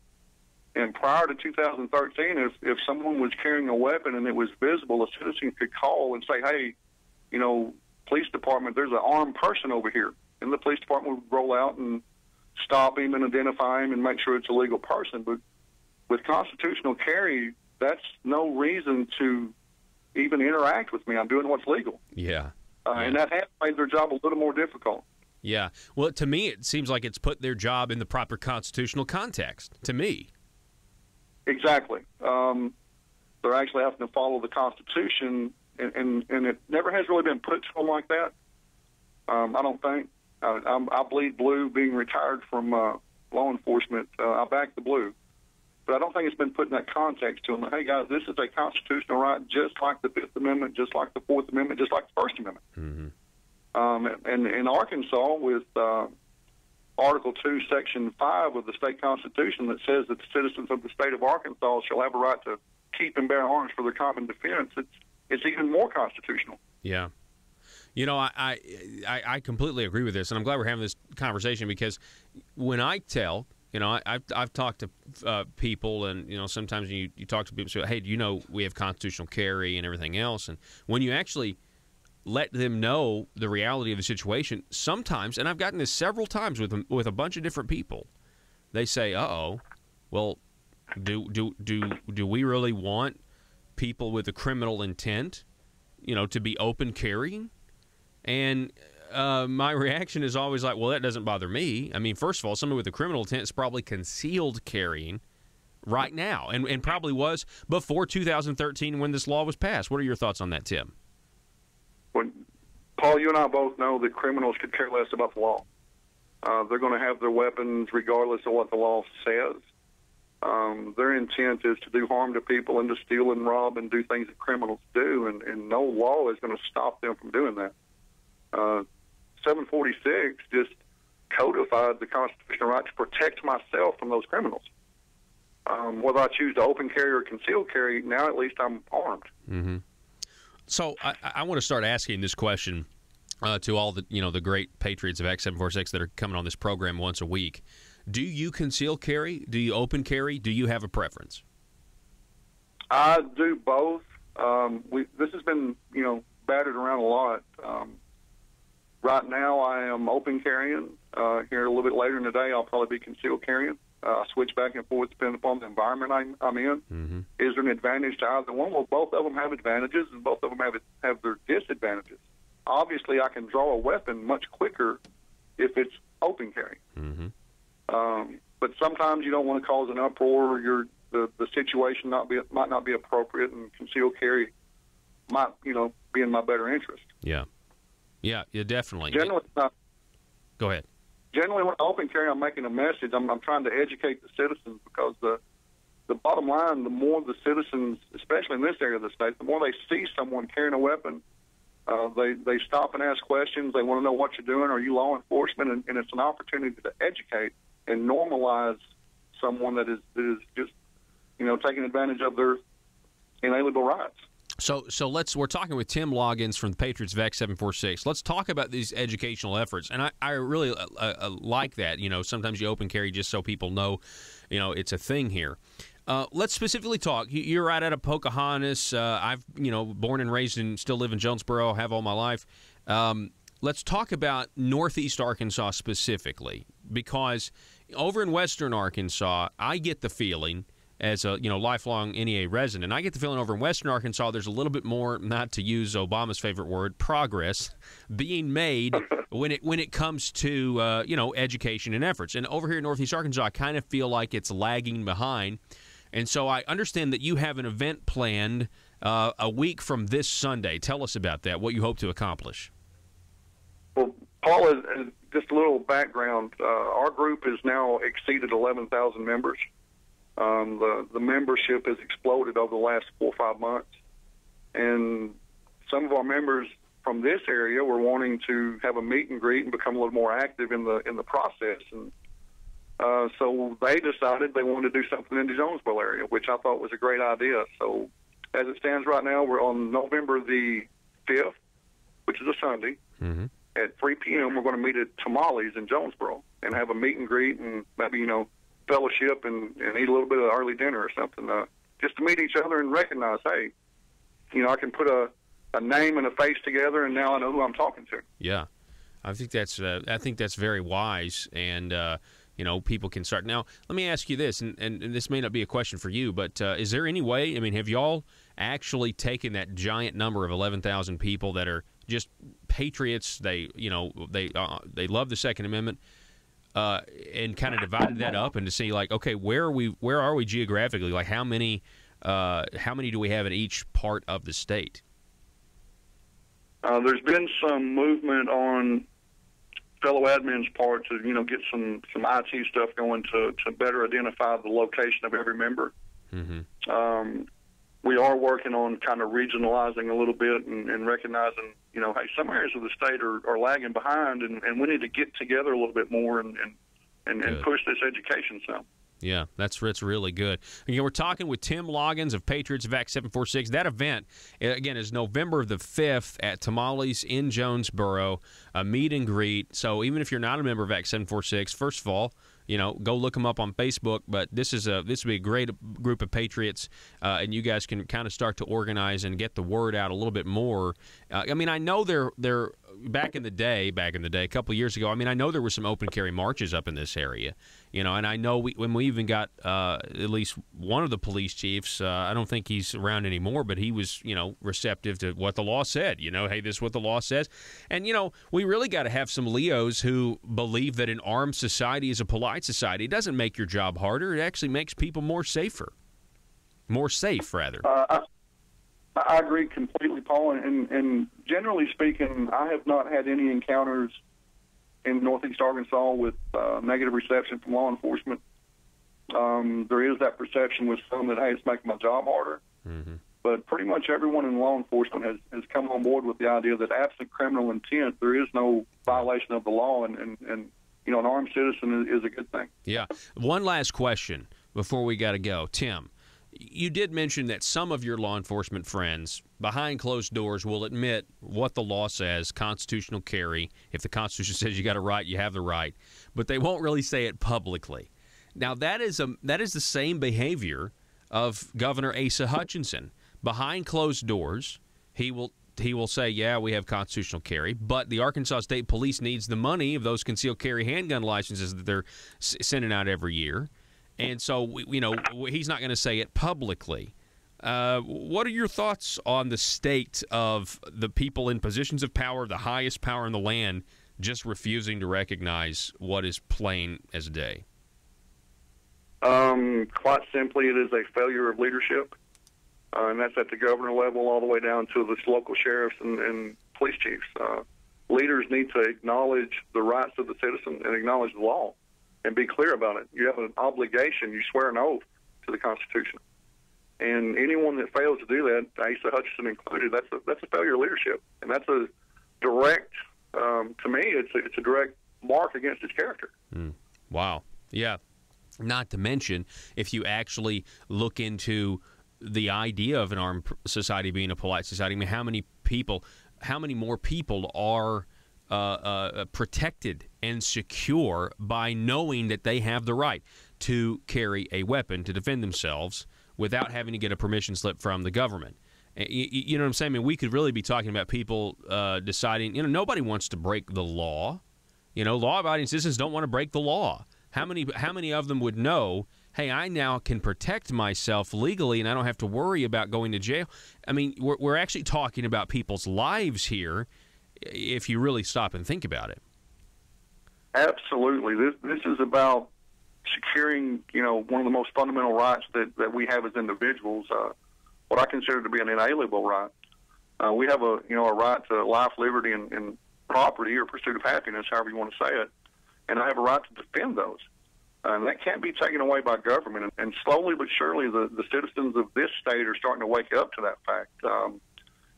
And prior to 2013, if someone was carrying a weapon and it was visible, a citizen could call and say, hey, police department, there's an armed person over here. And the police department would roll out and stop him and identify him and make sure it's a legal person. But with constitutional carry, that's no reason to even interact with me. I'm doing what's legal. Yeah. And that has made their job a little more difficult. Yeah. Well, to me, it seems like it's put their job in the proper constitutional context, to me. Exactly. They're actually having to follow the Constitution, and it never has really been put to them like that. I don't think. I bleed blue being retired from law enforcement. I back the blue. But I don't think it's been put in that context to them. Hey, guys, this is a constitutional right just like the Fifth Amendment, just like the Fourth Amendment, just like the First Amendment. Mm-hmm. And in Arkansas, with Article 2, Section 5 of the state constitution that says that the citizens of the state of Arkansas shall have a right to keep and bear arms for their common defense, it's even more constitutional. Yeah. You know, I completely agree with this, and I'm glad we're having this conversation, because when I tell, you know, I've talked to people, and, you know, sometimes you talk to people and say, hey, do you know we have constitutional carry and everything else? And when you actually let them know the reality of the situation, sometimes, and I've gotten this several times with a bunch of different people, they say, uh-oh, well, do we really want people with a criminal intent, you know, to be open carrying? And my reaction is always like, well, that doesn't bother me. I mean, first of all, somebody with a criminal intent is probably concealed carrying right now, and probably was before 2013 when this law was passed. What are your thoughts on that, Tim? Well, Paul, you and I both know that criminals could care less about the law. They're going to have their weapons regardless of what the law says. Their intent is to do harm to people and to steal and rob and do things that criminals do, and no law is going to stop them from doing that. 746 just codified the constitutional right to protect myself from those criminals. Whether I choose to open carry or concealed carry, now at least I'm armed. Mm-hmm. So I want to start asking this question to all the, you know, the great patriots of Act 746 that are coming on this program once a week. Do you conceal carry? Do you open carry? Do you have a preference? I do both. This has been, you know, battered around a lot. Right now, I am open carrying. Here a little bit later in the day, I'll probably be concealed carrying. I switch back and forth depending upon the environment I'm in. Mm-hmm. Is there an advantage to either one? Well, both of them have advantages, and both of them have their disadvantages. Obviously, I can draw a weapon much quicker if it's open carry. Mm-hmm. But sometimes you don't want to cause an uproar. The situation might not be appropriate, and concealed carry might, you know, be in my better interest. Yeah, definitely. Generally, go ahead. Generally, when I open carry, I'm making a message. I'm trying to educate the citizens, because the bottom line, the more the citizens, especially in this area of the state, the more they see someone carrying a weapon, they stop and ask questions. They want to know what you're doing. Are you law enforcement? And it's an opportunity to educate and normalize someone that is just, you know, taking advantage of their inalienable rights. So we're talking with Tim Loggins from the Patriots of Act 746. Let's talk about these educational efforts. And I really like that. You know, sometimes you open carry just so people know, you know, it's a thing here. Let's specifically talk. You're right out of Pocahontas. I've, you know, born and raised and still live in Jonesboro, have all my life. Let's talk about Northeast Arkansas specifically, because over in Western Arkansas, I get the feeling, as a, you know, lifelong NEA resident, I get the feeling over in Western Arkansas there's a little bit more, not to use Obama's favorite word, progress being made when it comes to you know, education and efforts. And over here in Northeast Arkansas, I kind of feel like it's lagging behind. And so I understand that you have an event planned a week from this Sunday. Tell us about that, what you hope to accomplish. Well, Paul, just a little background. Our group has now exceeded 11,000 members. The membership has exploded over the last 4 or 5 months, and some of our members from this area were wanting to have a meet and greet and become a little more active in the process, and so they decided they wanted to do something in the Jonesboro area, which I thought was a great idea. So as it stands right now, we're on November the 5th, which is a Sunday. Mm-hmm. At 3 p.m., we're going to meet at Tamales in Jonesboro and have a meet and greet and maybe, you know, fellowship and eat a little bit of early dinner or something, just to meet each other and recognize, hey, you know, I can put a name and a face together, and now I know who I'm talking to. Yeah, I think that's very wise, and you know, people can start. Now, let me ask you this, and this may not be a question for you, but is there any way? I mean, have y'all actually taken that giant number of 11,000 people that are just patriots? They, you know, they love the Second Amendment. And kind of divided that up and to see, like, okay, where are we geographically? Like, how many do we have in each part of the state? There's been some movement on fellow admin's part to, you know, get some IT stuff going to better identify the location of every member. Mm-hmm. We are working on kind of regionalizing a little bit and recognizing, hey, some areas of the state are lagging behind, and we need to get together a little bit more and push this education some. Yeah, that's really good. Again, we're talking with Tim Loggins of Patriots of Act 746. That event, again, is November the 5th at Tamales in Jonesboro, a meet and greet. So even if you're not a member of Act 746, first of all, go look them up on Facebook. But this would be a great group of patriots, and you guys can kind of start to organize and get the word out a little bit more. I know they're back in the day, a couple of years ago. I know there were some open carry marches up in this area, and I know when we even got at least one of the police chiefs. I don't think he's around anymore, but he was receptive to what the law said. Hey, this is what the law says, and we really got to have some Leos who believe that an armed society is a polite society. It doesn't make your job harder. It actually makes people more safe, rather. I agree completely, Paul. And generally speaking, I have not had any encounters in Northeast Arkansas with negative reception from law enforcement. There is that perception with some that, hey, it's making my job harder. Mm-hmm. But pretty much everyone in law enforcement has come on board with the idea that absent criminal intent, there is no violation of the law, and an armed citizen is a good thing. Yeah. One last question before we got to go. Tim, you did mention that some of your law enforcement friends behind closed doors will admit what the law says, constitutional carry. If the Constitution says you got a right, you have the right. But they won't really say it publicly. Now, that is the same behavior of Governor Asa Hutchinson. Behind closed doors, he will say, yeah, we have constitutional carry, but the Arkansas State Police needs the money of those concealed carry handgun licenses that they're sending out every year. And so, he's not going to say it publicly. What are your thoughts on the state of the people in positions of power, the highest power in the land, just refusing to recognize what is plain as day? Quite simply, it is a failure of leadership. And that's at the governor level all the way down to the local sheriffs and police chiefs. Leaders need to acknowledge the rights of the citizen and acknowledge the law and be clear about it. You have an obligation. You swear an oath to the Constitution. And anyone that fails to do that, Asa Hutchinson included, that's a failure of leadership. And that's a direct, to me, it's a direct mark against his character. Wow. Yeah. Not to mention, if you actually look into the idea of an armed society being a polite society, how many more people are protected and secure by knowing that they have the right to carry a weapon to defend themselves without having to get a permission slip from the government? You know what I'm saying? We could really be talking about people deciding, nobody wants to break the law. Law-abiding citizens don't want to break the law. How many of them would know, hey, I now can protect myself legally and I don't have to worry about going to jail? We're actually talking about people's lives here if you really stop and think about it. Absolutely. This is about securing, one of the most fundamental rights that we have as individuals, what I consider to be an inalienable right. We have a right to life, liberty, and property, or pursuit of happiness, however you want to say it. And I have a right to defend those. And that can't be taken away by government. And slowly but surely, the citizens of this state are starting to wake up to that fact.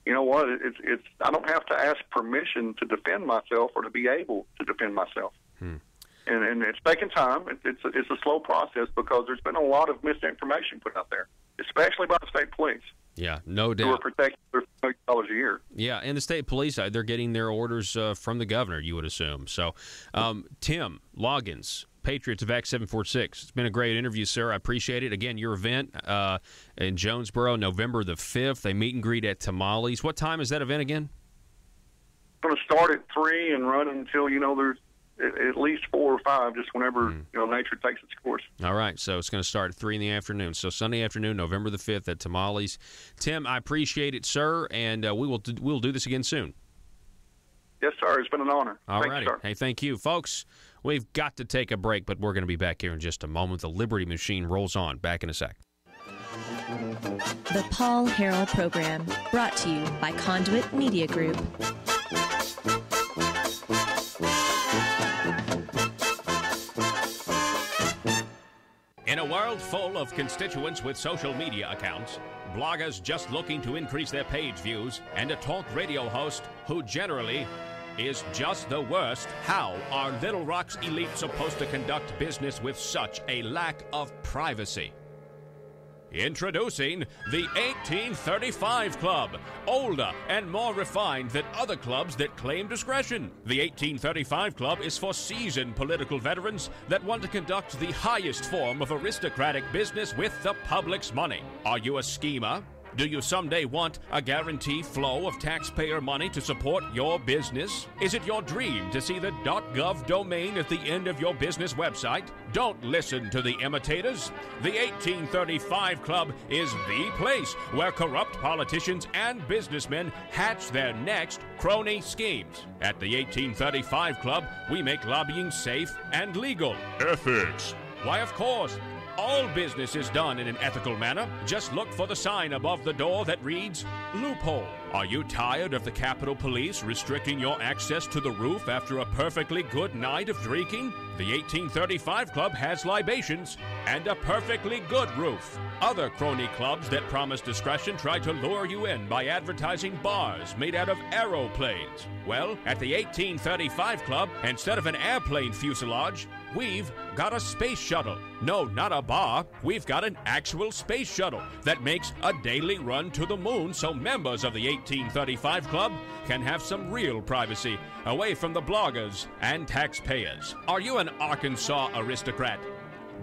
You know what? It's I don't have to ask permission to defend myself or to be able to defend myself. And it's taking time. It's a slow process because there's been a lot of misinformation put out there, especially by the state police. Yeah, no doubt. Who are protecting their $1 a year. Yeah, and the state police, they're getting their orders from the governor, you would assume. So, Tim Loggins, Patriots of Act 746. It's been a great interview, sir. I appreciate it. Again, your event in Jonesboro, November the 5th. They meet and greet at Tamales. What time is that event again? It's going to start at 3 and run until, there's at least 4 or 5, just whenever nature takes its course. All right, so it's going to start at 3 in the afternoon. So Sunday afternoon, November the 5th at Tamales. Tim, I appreciate it, sir, and we'll do this again soon. Yes, sir. It's been an honor. All righty. Hey, thank you. Folks, we've got to take a break, but we're going to be back here in just a moment. The Liberty Machine rolls on. Back in a sec. The Paul Harrell Program, brought to you by Conduit Media Group. In a world full of constituents with social media accounts, bloggers just looking to increase their page views, and a talk radio host who generally is just the worst, how are Little Rock's elite supposed to conduct business with such a lack of privacy? Introducing the 1835 Club, older and more refined than other clubs that claim discretion. The 1835 Club is for seasoned political veterans that want to conduct the highest form of aristocratic business with the public's money. Are you a schemer? Do you someday want a guaranteed flow of taxpayer money to support your business? Is it your dream to see the .gov domain at the end of your business website? Don't listen to the imitators. The 1835 Club is the place where corrupt politicians and businessmen hatch their next crony schemes. At the 1835 Club, we make lobbying safe and legal. Ethics. Why, of course. All business is done in an ethical manner. Just look for the sign above the door that reads, loophole. Are you tired of the Capitol Police restricting your access to the roof after a perfectly good night of drinking? The 1835 Club has libations and a perfectly good roof. Other crony clubs that promise discretion try to lure you in by advertising bars made out of aeroplanes. Well, at the 1835 Club, instead of an airplane fuselage, we've got a space shuttle. No, not a bar. We've got an actual space shuttle that makes a daily run to the moon so members of the 1835 Club can have some real privacy away from the bloggers and taxpayers. Are you an Arkansas aristocrat?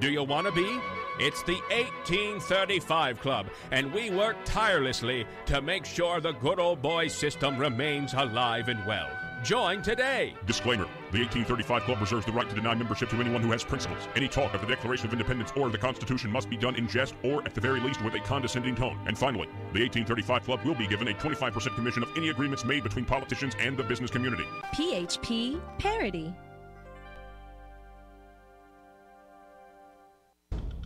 Do you want to be? It's the 1835 Club, and we work tirelessly to make sure the good old boy system remains alive and well. Join today. Disclaimer. The 1835 Club reserves the right to deny membership to anyone who has principles. Any talk of the Declaration of Independence or the Constitution must be done in jest or, at the very least, with a condescending tone. And finally, the 1835 Club will be given a 25% commission of any agreements made between politicians and the business community. PHP Parody.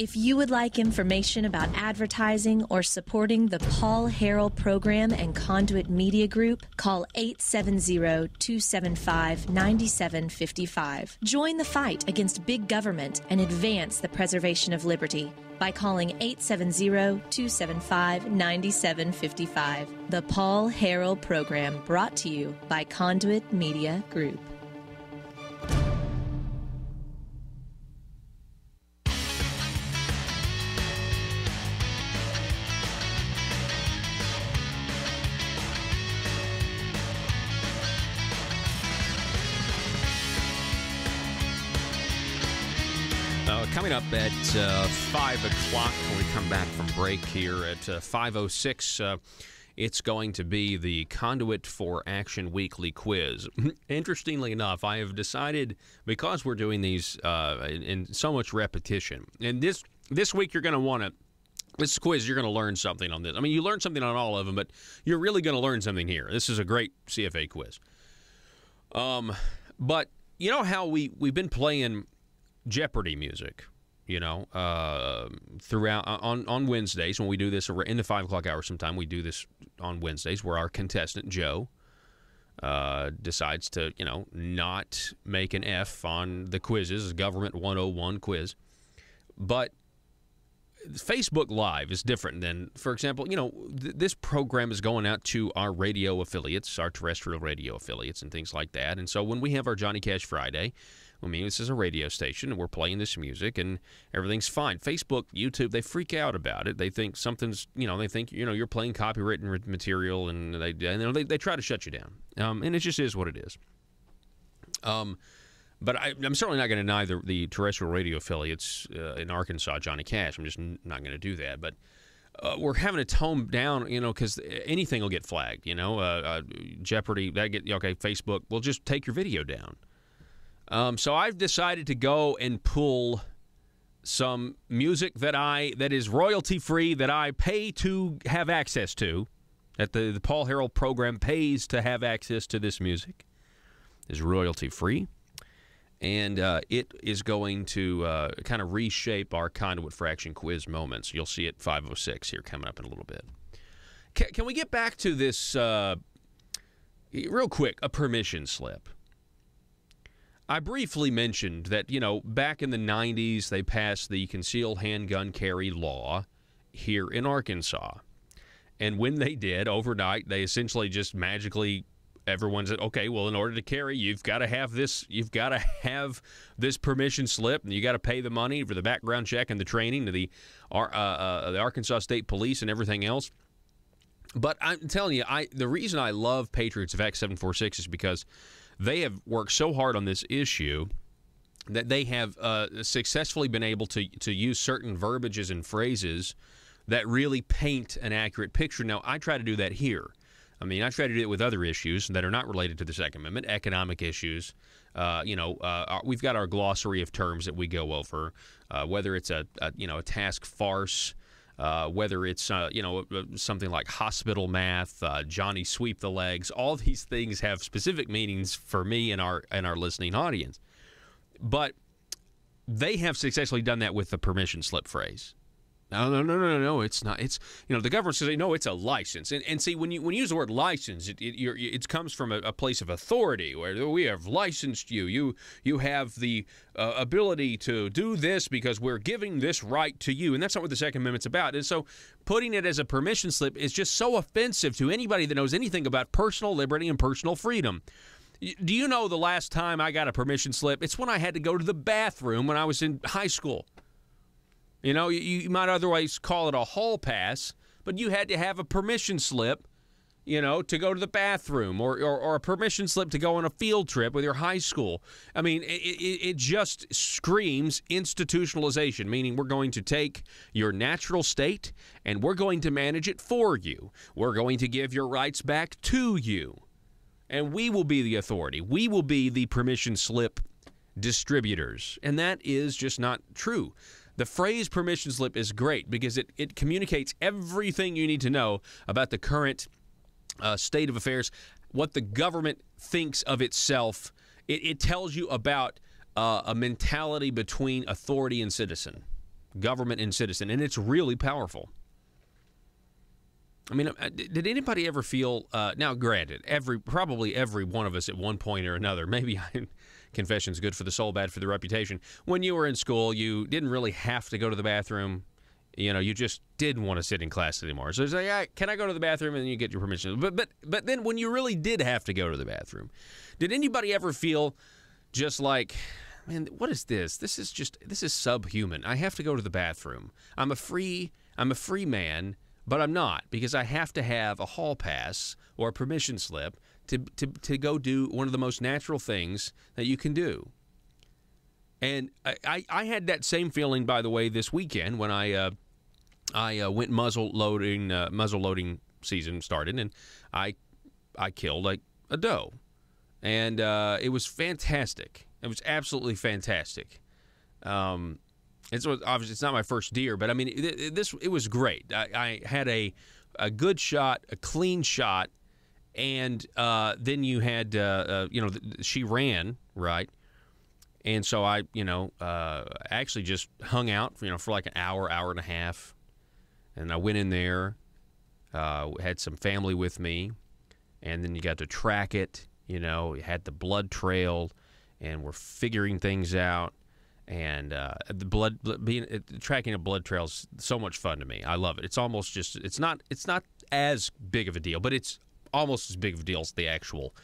If you would like information about advertising or supporting the Paul Harrell Program and Conduit Media Group, call 870-275-9755. Join the fight against big government and advance the preservation of liberty by calling 870-275-9755. The Paul Harrell Program, brought to you by Conduit Media Group. Coming up at 5 o'clock when we come back from break here at 5:06, it's going to be the Conduit for Action Weekly Quiz. Interestingly enough, I have decided, because we're doing these in so much repetition, and this week you're going to want to, this quiz, you're going to learn something on this. I mean, you learn something on all of them, but you're really going to learn something here. This is a great CFA quiz. But you know how we've been playing Jeopardy music, you know, throughout on Wednesdays when we do this in the 5 o'clock hour. Sometime we do this on Wednesdays where our contestant Joe decides to, you know, not make an F on the quizzes, Government 101 quiz. But Facebook Live is different than, for example, you know, this program is going out to our radio affiliates, our terrestrial radio affiliates and things like that. And so when we have our Johnny Cash Friday, I mean, this is a radio station, and we're playing this music, and everything's fine. Facebook, YouTube, they freak out about it. They think something's, you know, you're playing copywritten material, and they try to shut you down. And it just is what it is. But I'm certainly not going to deny the terrestrial radio affiliates in Arkansas, Johnny Cash. I'm just not going to do that. But we're having to tone down, you know, because anything will get flagged, you know. Jeopardy, Facebook, well, just take your video down. So I've decided to go and pull some music that is royalty-free, that I pay to have access to, that the Paul Harrell program pays to have access to this music, is royalty-free, and it is going to kind of reshape our Conduit for Action quiz moments. You'll see it 5:06 here coming up in a little bit. Can we get back to this real quick, a permission slip? I briefly mentioned that, you know, back in the 90s, they passed the concealed handgun carry law here in Arkansas. And when they did, overnight, they essentially just magically, everyone said, okay, well, in order to carry, you've got to have this permission slip, and you got to pay the money for the background check and the training to the Arkansas State Police and everything else. But I'm telling you, the reason I love Patriots of Act 746 is because they have worked so hard on this issue that they have successfully been able to use certain verbiages and phrases that really paint an accurate picture. Now, I try to do that here. I mean, I try to do it with other issues that are not related to the Second Amendment, economic issues. We've got our glossary of terms that we go over, whether it's a task farce, whether it's something like hospital math, Johnny sweep the legs. All these things have specific meanings for me and our listening audience. But they have successfully done that with the permission slip phrase. No, it's not. It's, the government says, no, it's a license. And see, when you use the word license, it comes from a place of authority, where we have licensed you. You have the ability to do this because we're giving this right to you. And that's not what the Second Amendment's about. And so putting it as a permission slip is just so offensive to anybody that knows anything about personal liberty and personal freedom. Do you know the last time I got a permission slip? It's when I had to go to the bathroom when I was in high school. You know, you might otherwise call it a hall pass, but you had to have a permission slip, to go to the bathroom, or a permission slip to go on a field trip with your high school. I mean, it just screams institutionalization, meaning we're going to take your natural state and we're going to manage it for you. We're going to give your rights back to you. And we will be the authority. We will be the permission slip distributors. And that is just not true. The phrase permission slip is great because it communicates everything you need to know about the current state of affairs, what the government thinks of itself. It tells you about a mentality between authority and citizen, government and citizen, and it's really powerful. I mean, did anybody ever feel, now granted, probably every one of us at one point or another, maybe confession's good for the soul, bad for the reputation. When you were in school, you didn't really have to go to the bathroom. You just didn't want to sit in class anymore. So it's like, can I go to the bathroom? And then you get your permission. But then when you really did have to go to the bathroom, did anybody ever feel just like, man, what is this? This is subhuman. I have to go to the bathroom. I'm a free man, but I'm not, because I have to have a hall pass or a permission slip to go do one of the most natural things that you can do. And I had that same feeling, by the way, this weekend when I went muzzle loading season started, and I killed a doe, and it was fantastic. It was absolutely fantastic. It's not my first deer, but I mean, it was great. I had a good shot, a clean shot. And then you had, she ran, right? And so I, actually just hung out, for like an hour and a half. And I went in there, had some family with me. And then you got to track it, you had the blood trail, and we're figuring things out. And tracking a blood trail is so much fun to me. I love it. It's almost just, it's not as big of a deal, but it's almost as big of a deal as the actual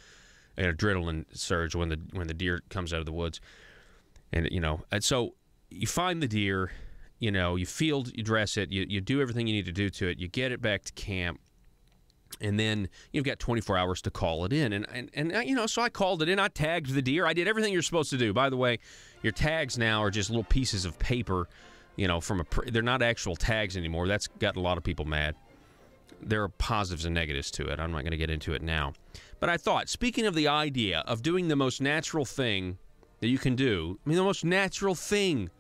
adrenaline surge when the deer comes out of the woods. And and so you find the deer, you field, you dress it, you do everything you need to do to it, you get it back to camp, and then you've got 24 hours to call it in. And so I called it in, I tagged the deer, I did everything you're supposed to do. By the way, your tags now are just little pieces of paper, they're not actual tags anymore. That's gotten a lot of people mad. There are positives and negatives to it. I'm not going to get into it now. But I thought, speaking of the idea of doing the most natural thing that you can do, the most natural thing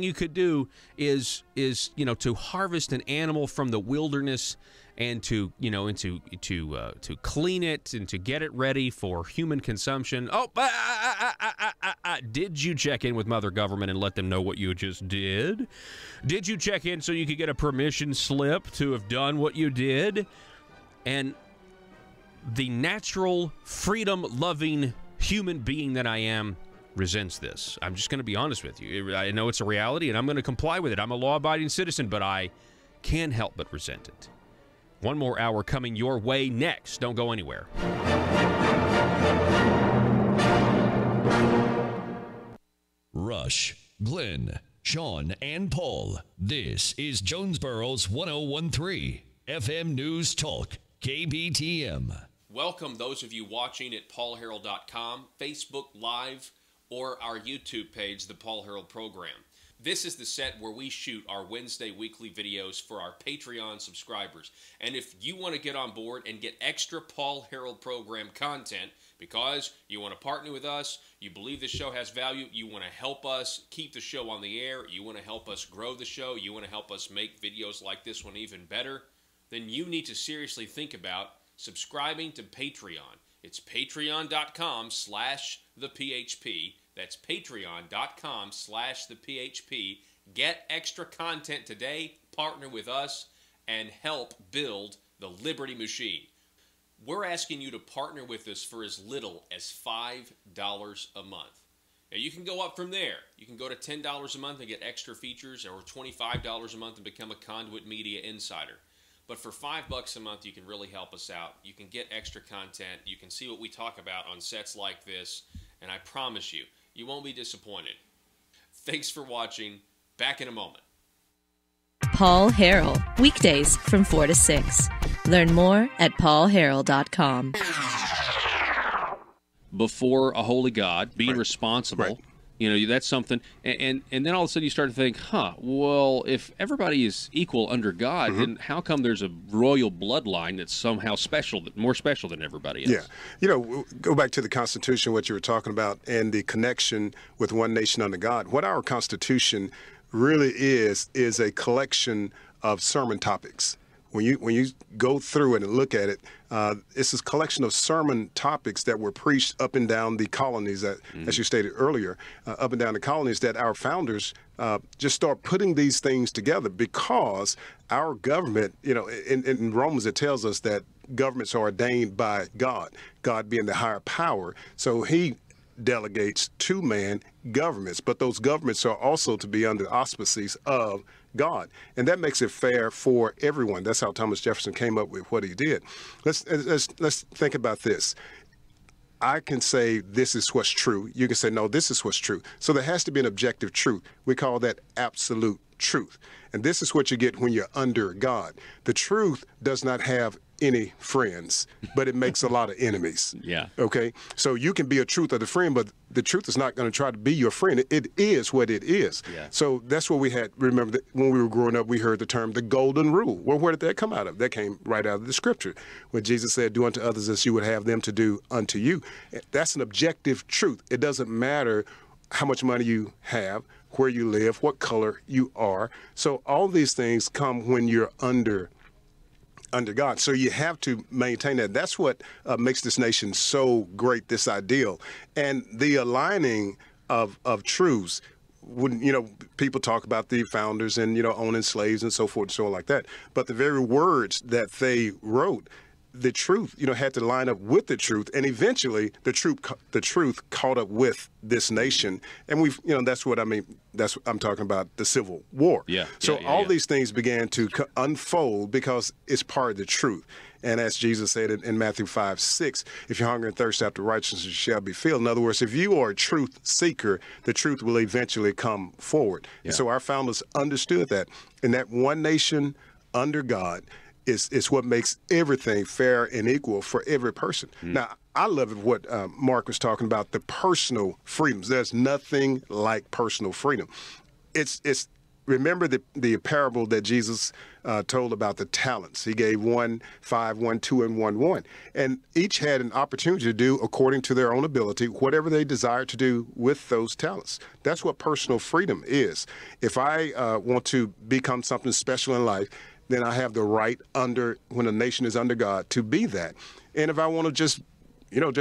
you could do is to harvest an animal from the wilderness and to clean it and to get it ready for human consumption. Oh, did you check in with Mother Government and let them know what you just did? Did you check in so you could get a permission slip to have done what you did? And the natural, freedom-loving human being that I am resents this. I'm just going to be honest with you. I know it's a reality, and I'm going to comply with it. I'm a law-abiding citizen, but I can't help but resent it. One more hour coming your way next. Don't go anywhere. Rush, Glenn, Sean, and Paul. This is Jonesboro's 1013 FM News Talk, KBTM. Welcome those of you watching at paulharrell.com, Facebook Live, or our YouTube page, The Paul Harrell Program. This is the set where we shoot our Wednesday weekly videos for our Patreon subscribers. And if you want to get on board and get extra Paul Harrell Program content because you want to partner with us, you believe the show has value, you want to help us keep the show on the air, you want to help us grow the show, you want to help us make videos like this one even better, then you need to seriously think about subscribing to Patreon. It's patreon.com/thephp. That's patreon.com/thephp. Get extra content today, partner with us, and help build the Liberty Machine. We're asking you to partner with us for as little as $5 a month. Now, you can go up from there. You can go to $10 a month and get extra features, or $25 a month and become a Conduit Media Insider. But for $5 a month, you can really help us out. You can get extra content. You can see what we talk about on sets like this. And I promise you, you won't be disappointed. Thanks for watching. Back in a moment. Paul Harrell, weekdays from 4 to 6. Learn more at paulharrell.com. Before a holy God, being responsible. Right. You know, that's something. And then all of a sudden you start to think, well, if everybody is equal under God, then how come there's a royal bloodline that's somehow special, more special than everybody else? Yeah. You know, go back to the Constitution, what you were talking about, and the connection with one nation under God. What our Constitution really is a collection of sermon topics. When you go through it and look at it, it's a collection of sermon topics that were preached up and down the colonies, that, as you stated earlier, up and down the colonies, that our founders just start putting these things together because our government, you know, in Romans it tells us that governments are ordained by God, God being the higher power. So he delegates to man governments, but those governments are also to be under the auspices of God, and that makes it fair for everyone. That's how Thomas Jefferson came up with what he did. Let's think about this. I can say this is what's true. You can say, no, this is what's true. So there has to be an objective truth. We call that absolute truth. And this is what you get when you're under God. The truth does not have any friends, but it makes a lot of enemies. Yeah. Okay? So you can be a truth of the friend, but the truth is not going to try to be your friend. It is what it is. Yeah. So that's what we had. Remember that when we were growing up, we heard the term the golden rule. Well, where did that come out of? That came right out of the scripture, when Jesus said, do unto others as you would have them to do unto you. That's an objective truth. It doesn't matter how much money you have, where you live, what color you are. So all these things come when you're under God. So you have to maintain that. That's what makes this nation so great, this ideal. And the aligning of truths. When, you know, people talk about the founders and, you know, owning slaves and so forth and so on like that. But the very words that they wrote, the truth, you know, had to line up with the truth, and eventually the truth caught up with this nation, and we've, you know, that's what I mean. That's what I'm talking about, the Civil War. Yeah. So all these things began to unfold because it's part of the truth. And as Jesus said in Matthew 5:6, if you hunger and thirst after righteousness, you shall be filled. In other words, if you are a truth seeker, the truth will eventually come forward. Yeah. And so our founders understood that, and that one nation under God is what makes everything fair and equal for every person. Now, I love what Mark was talking about, the personal freedoms. There's nothing like personal freedom. It's remember the parable that Jesus told about the talents. He gave 1 5, 1 2, and 1 1. And each had an opportunity to do according to their own ability whatever they desired to do with those talents. That's what personal freedom is. If I want to become something special in life, then I have the right when a nation is under God to be that. And if I want to just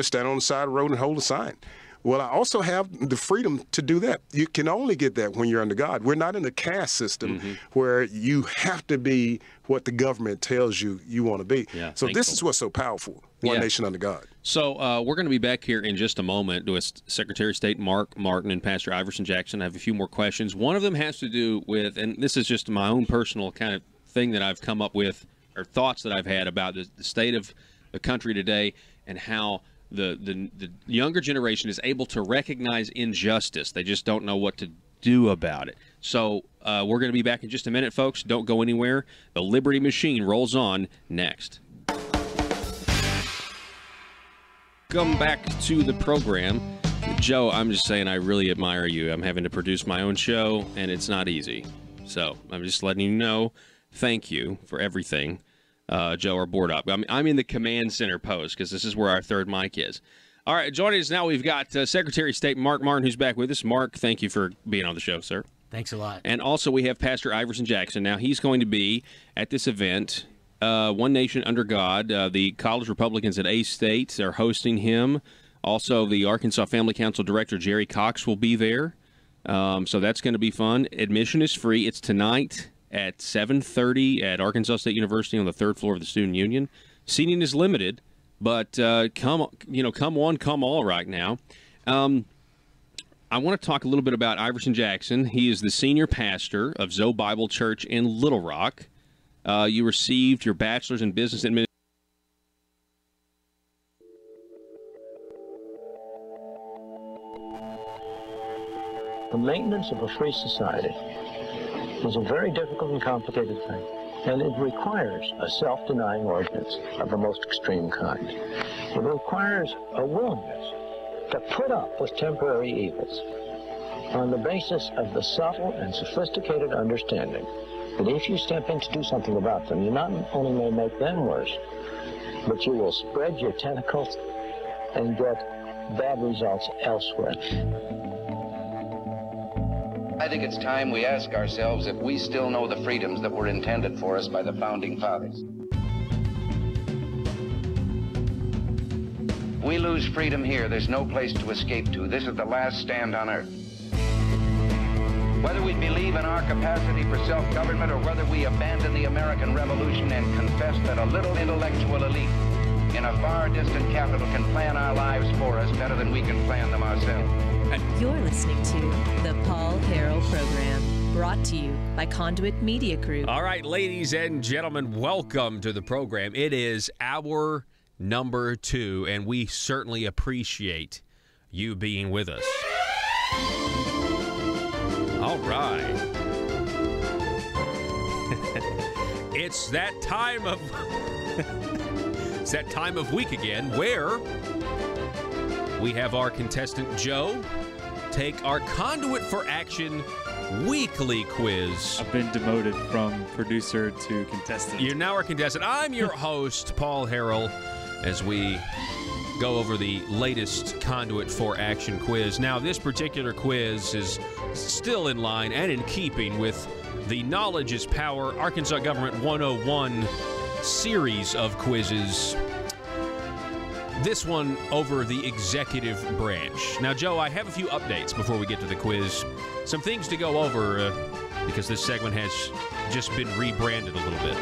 stand on the side of the road and hold a sign, well, I also have the freedom to do that. You can only get that when you're under God. We're not in a caste system where you have to be what the government tells you want to be. Yeah, so this is what's so powerful. one nation under God. So we're going to be back here in just a moment with Secretary of State Mark Martin and Pastor Iverson Jackson. I have a few more questions. One of them has to do with, and this is just my own personal kind of thing that I've come up with, or thoughts that I've had about the state of the country today and how the younger generation is able to recognize injustice. They just don't know what to do about it. So we're going to be back in just a minute, folks. Don't go anywhere. The Liberty Machine rolls on next. Come back to the program. Joe, I'm just saying I really admire you. I'm having to produce my own show, and it's not easy. So I'm just letting you know, thank you for everything, Joe, our board up. I'm in the command center post because this is where our third mic is. All right, joining us now, we've got Secretary of State Mark Martin, who's back with us. Mark, thank you for being on the show, sir. Thanks a lot. And also we have Pastor Iverson Jackson. Now, he's going to be at this event, One Nation Under God. The College Republicans at A-State are hosting him. Also, the Arkansas Family Council Director, Jerry Cox, will be there. So that's going to be fun. Admission is free. It's tonight at 7:30 at Arkansas State University on the third floor of the Student Union. Seating is limited, but come one, come all right now. I want to talk a little bit about Iverson Jackson. He is the senior pastor of Zoe Bible Church in Little Rock. You received your bachelor's in business administration. The maintenance of a free society is a very difficult and complicated thing, and it requires a self-denying ordinance of the most extreme kind. It requires a willingness to put up with temporary evils on the basis of the subtle and sophisticated understanding that if you step in to do something about them, you not only may make them worse, but you will spread your tentacles and get bad results elsewhere. I think it's time we ask ourselves if we still know the freedoms that were intended for us by the Founding Fathers. We lose freedom here, there's no place to escape to. This is the last stand on earth. Whether we believe in our capacity for self-government or whether we abandon the American Revolution and confess that a little intellectual elite in a far distant capital can plan our lives for us better than we can plan them ourselves. You're listening to the Paul Harrell Program, brought to you by Conduit Media Group. All right, ladies and gentlemen, welcome to the program. It is hour number 2, and we certainly appreciate you being with us. All right. It's that time of it's that time of week again where we have our contestant Joe take our Conduit for Action weekly quiz. I've been demoted from producer to contestant. You're now our contestant. I'm your host, Paul Harrell, as we go over the latest Conduit for Action quiz. Now, this particular quiz is still in line and in keeping with the Knowledge is Power Arkansas Government 101 series of quizzes. This one over the executive branch. Now, Joe, I have a few updates before we get to the quiz. Some things to go over because this segment has just been rebranded a little bit.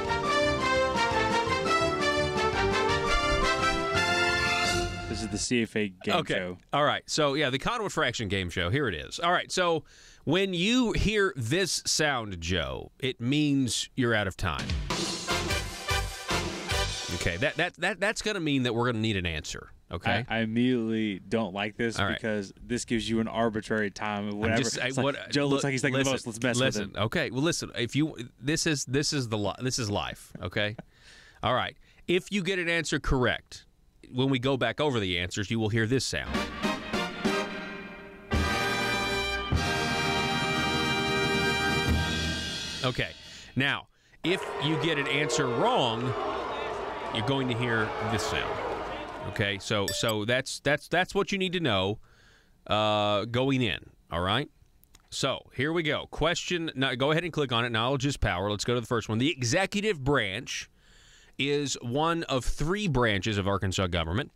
This is the CFA game show. All right. So, yeah, the Conduit for Action game show. Here it is. All right. So, when you hear this sound, Joe, it means you're out of time. Okay, that's going to mean that we're going to need an answer, okay? I immediately don't like this because this gives you an arbitrary time of whatever. Joe looks like he's thinking the most. Let's mess with him. Okay, well, listen. If you this is life, okay? All right. If you get an answer correct, when we go back over the answers, you will hear this sound. Okay. Now, if you get an answer wrong, you're going to hear this sound. Okay, so that's what you need to know going in. All right. So here we go. Question. Now go ahead and click on it. Knowledge is power. Let's go to the first one. The executive branch is one of 3 branches of Arkansas government.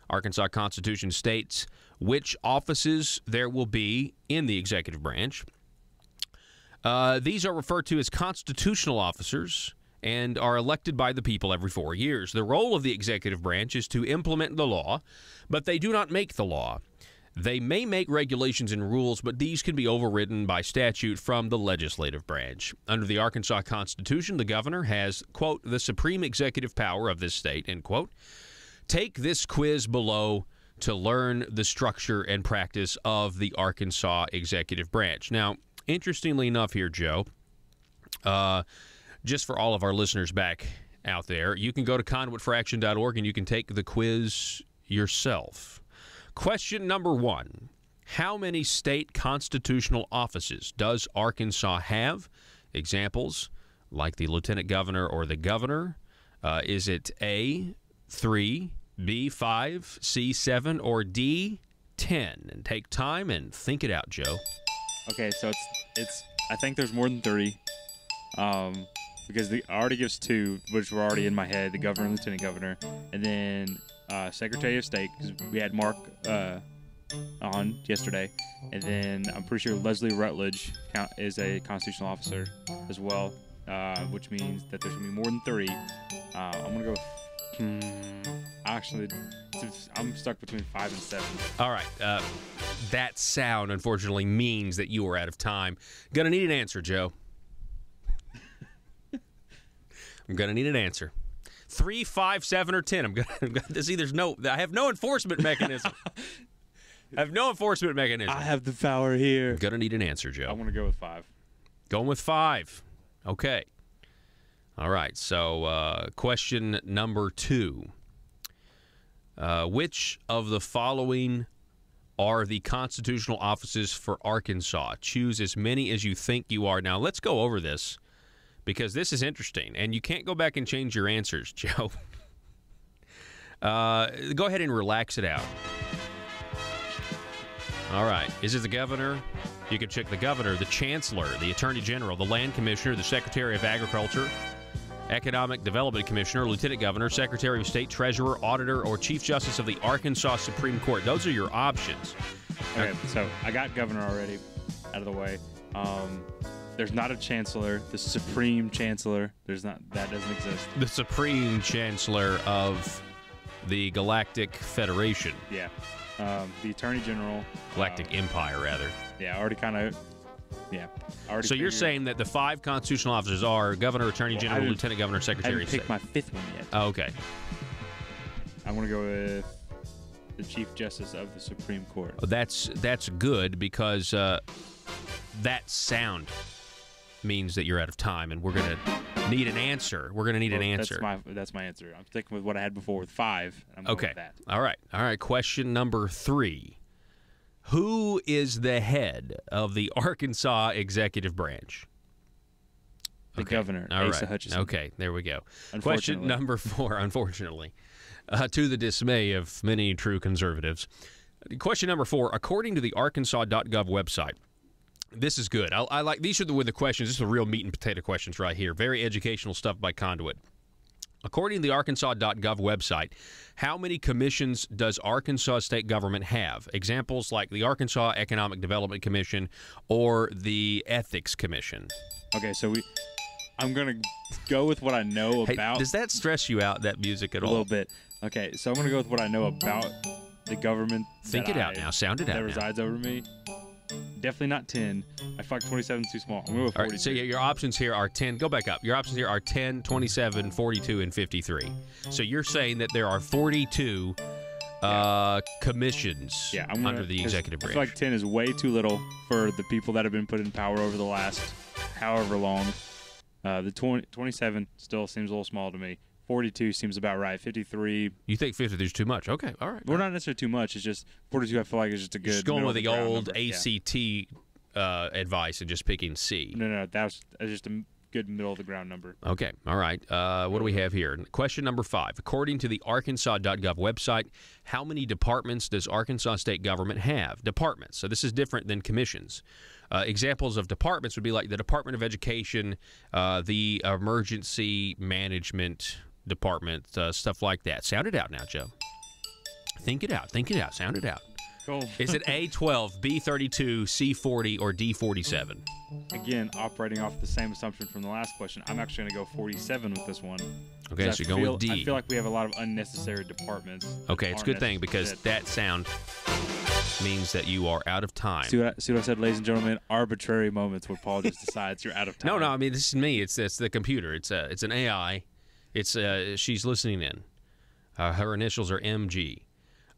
Arkansas Constitution states which offices there will be in the executive branch. These are referred to as constitutional officers and are elected by the people every 4 years. The role of the executive branch is to implement the law, but they do not make the law. They may make regulations and rules, but these can be overridden by statute from the legislative branch. Under the Arkansas Constitution, the governor has, quote, the supreme executive power of this state, end quote. Take this quiz below to learn the structure and practice of the Arkansas executive branch. Now, interestingly enough here, Joe, just for all of our listeners back out there, you can go to conduitforaction.org and you can take the quiz yourself. Question number 1. How many state constitutional offices does Arkansas have? Examples, like the lieutenant governor or the governor. Is it A, 3, B, 5, C, 7, or D, 10? And take time and think it out, Joe. Okay, so it's I think there's more than 3. Because it already gives 2, which were already in my head, the governor and lieutenant governor. And then Secretary of State, because we had Mark on yesterday. And then I'm pretty sure Leslie Rutledge is a constitutional officer as well, which means that there's going to be more than 3. I'm going to go actually, I'm stuck between 5 and 7. All right. That sound, unfortunately, means that you are out of time. Going to need an answer, Joe. I'm going to need an answer. 3, 5, 7, or 10. I'm going to see. I have no enforcement mechanism. I have the power here. I'm going to need an answer, Joe. I want to go with 5. Going with 5. Okay. All right. So, question number 2. Which of the following are the constitutional offices for Arkansas? Choose as many as you think you are. Now, let's go over this, because this is interesting, and you can't go back and change your answers, Joe. Go ahead and relax it out. All right. Is it the governor? You can check the governor, the chancellor, the attorney general, the land commissioner, the secretary of agriculture, economic development commissioner, lieutenant governor, secretary of state, treasurer, auditor, or chief justice of the Arkansas Supreme Court. Those are your options. Okay, so I got governor already out of the way. There's not a chancellor. The supreme chancellor. That doesn't exist. The supreme chancellor of the Galactic Federation. Yeah. The attorney general. Galactic Empire, rather. Yeah, already kind of. Yeah. Already. So you're saying that the 5 constitutional officers are governor, attorney general, lieutenant governor, secretary of state. I haven't picked my 5th one yet. Oh, okay. I'm going to go with the chief justice of the Supreme Court. That's good, because that sound means that you're out of time, and we're going to need an answer. That's my answer. I'm sticking with what I had before with 5. And I'm going with that. All right. Question number 3. Who is the head of the Arkansas executive branch? The governor, Asa Hutchinson. Okay, there we go. Question number 4, unfortunately, to the dismay of many true conservatives. Question number 4, according to the Arkansas.gov website, this is good. I like these are the questions. This is the real meat and potato questions right here. Very educational stuff by Conduit. According to the Arkansas.gov website, how many commissions does Arkansas state government have? Examples like the Arkansas Economic Development Commission or the Ethics Commission. Okay, so I'm going to go with what I know about. Does that stress you out, that music, at all? A little bit. Okay, so I'm going to go with what I know about the government. Think it out now. Sound it out now. That resides over me. Definitely not 10. I feel like 27 is too small. I'm going to go with 42. All right, so your options here are 10. Go back up. Your options here are 10, 27, 42, and 53. So you're saying that there are 42 commissions under the executive branch. I feel like 10 is way too little for the people that have been put in power over the last however long. The 27 still seems a little small to me. 42 seems about right. 53. You think 53 is too much? Okay, all right. Well, not necessarily too much. It's just 42. I feel like it's just a good. Just going with the old ACT advice and just picking C. No, that's just a good middle of the ground number. Okay, all right. What do we have here? Question number 5. According to the Arkansas.gov website, how many departments does Arkansas state government have? Departments. So this is different than commissions. Examples of departments would be like the Department of Education, the Emergency Management Department, stuff like that. Sound it out now, Joe. Think it out. Sound it out. Cool. Is it A12, B32, C40, or D47? Again, operating off the same assumption from the last question, I'm actually going to go 47 with this one. Okay, so you're going with D. I feel like we have a lot of unnecessary departments. Okay, it's a good thing because that sound means that you are out of time. See what I said, ladies and gentlemen? Arbitrary moments where Paul just decides you're out of time. No, I mean, this is me. It's the computer. It's an AI. She's listening in. Her initials are MG.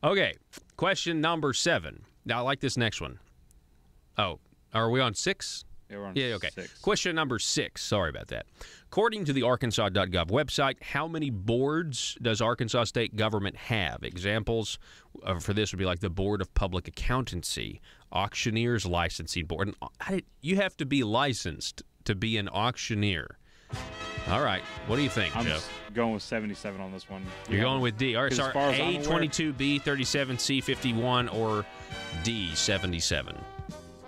Okay, question number 7. Now, I like this next one. Oh, are we on 6? Yeah, we're on okay. 6. Question number 6. Sorry about that. According to the Arkansas.gov website, how many boards does Arkansas state government have? Examples for this would be like the Board of Public Accountancy, Auctioneers Licensing Board. You have to be licensed to be an auctioneer. All right. What do you think, I'm Joe? going with 77 on this one. You're going with D. All right, sorry. A22, B37, C51, or D77?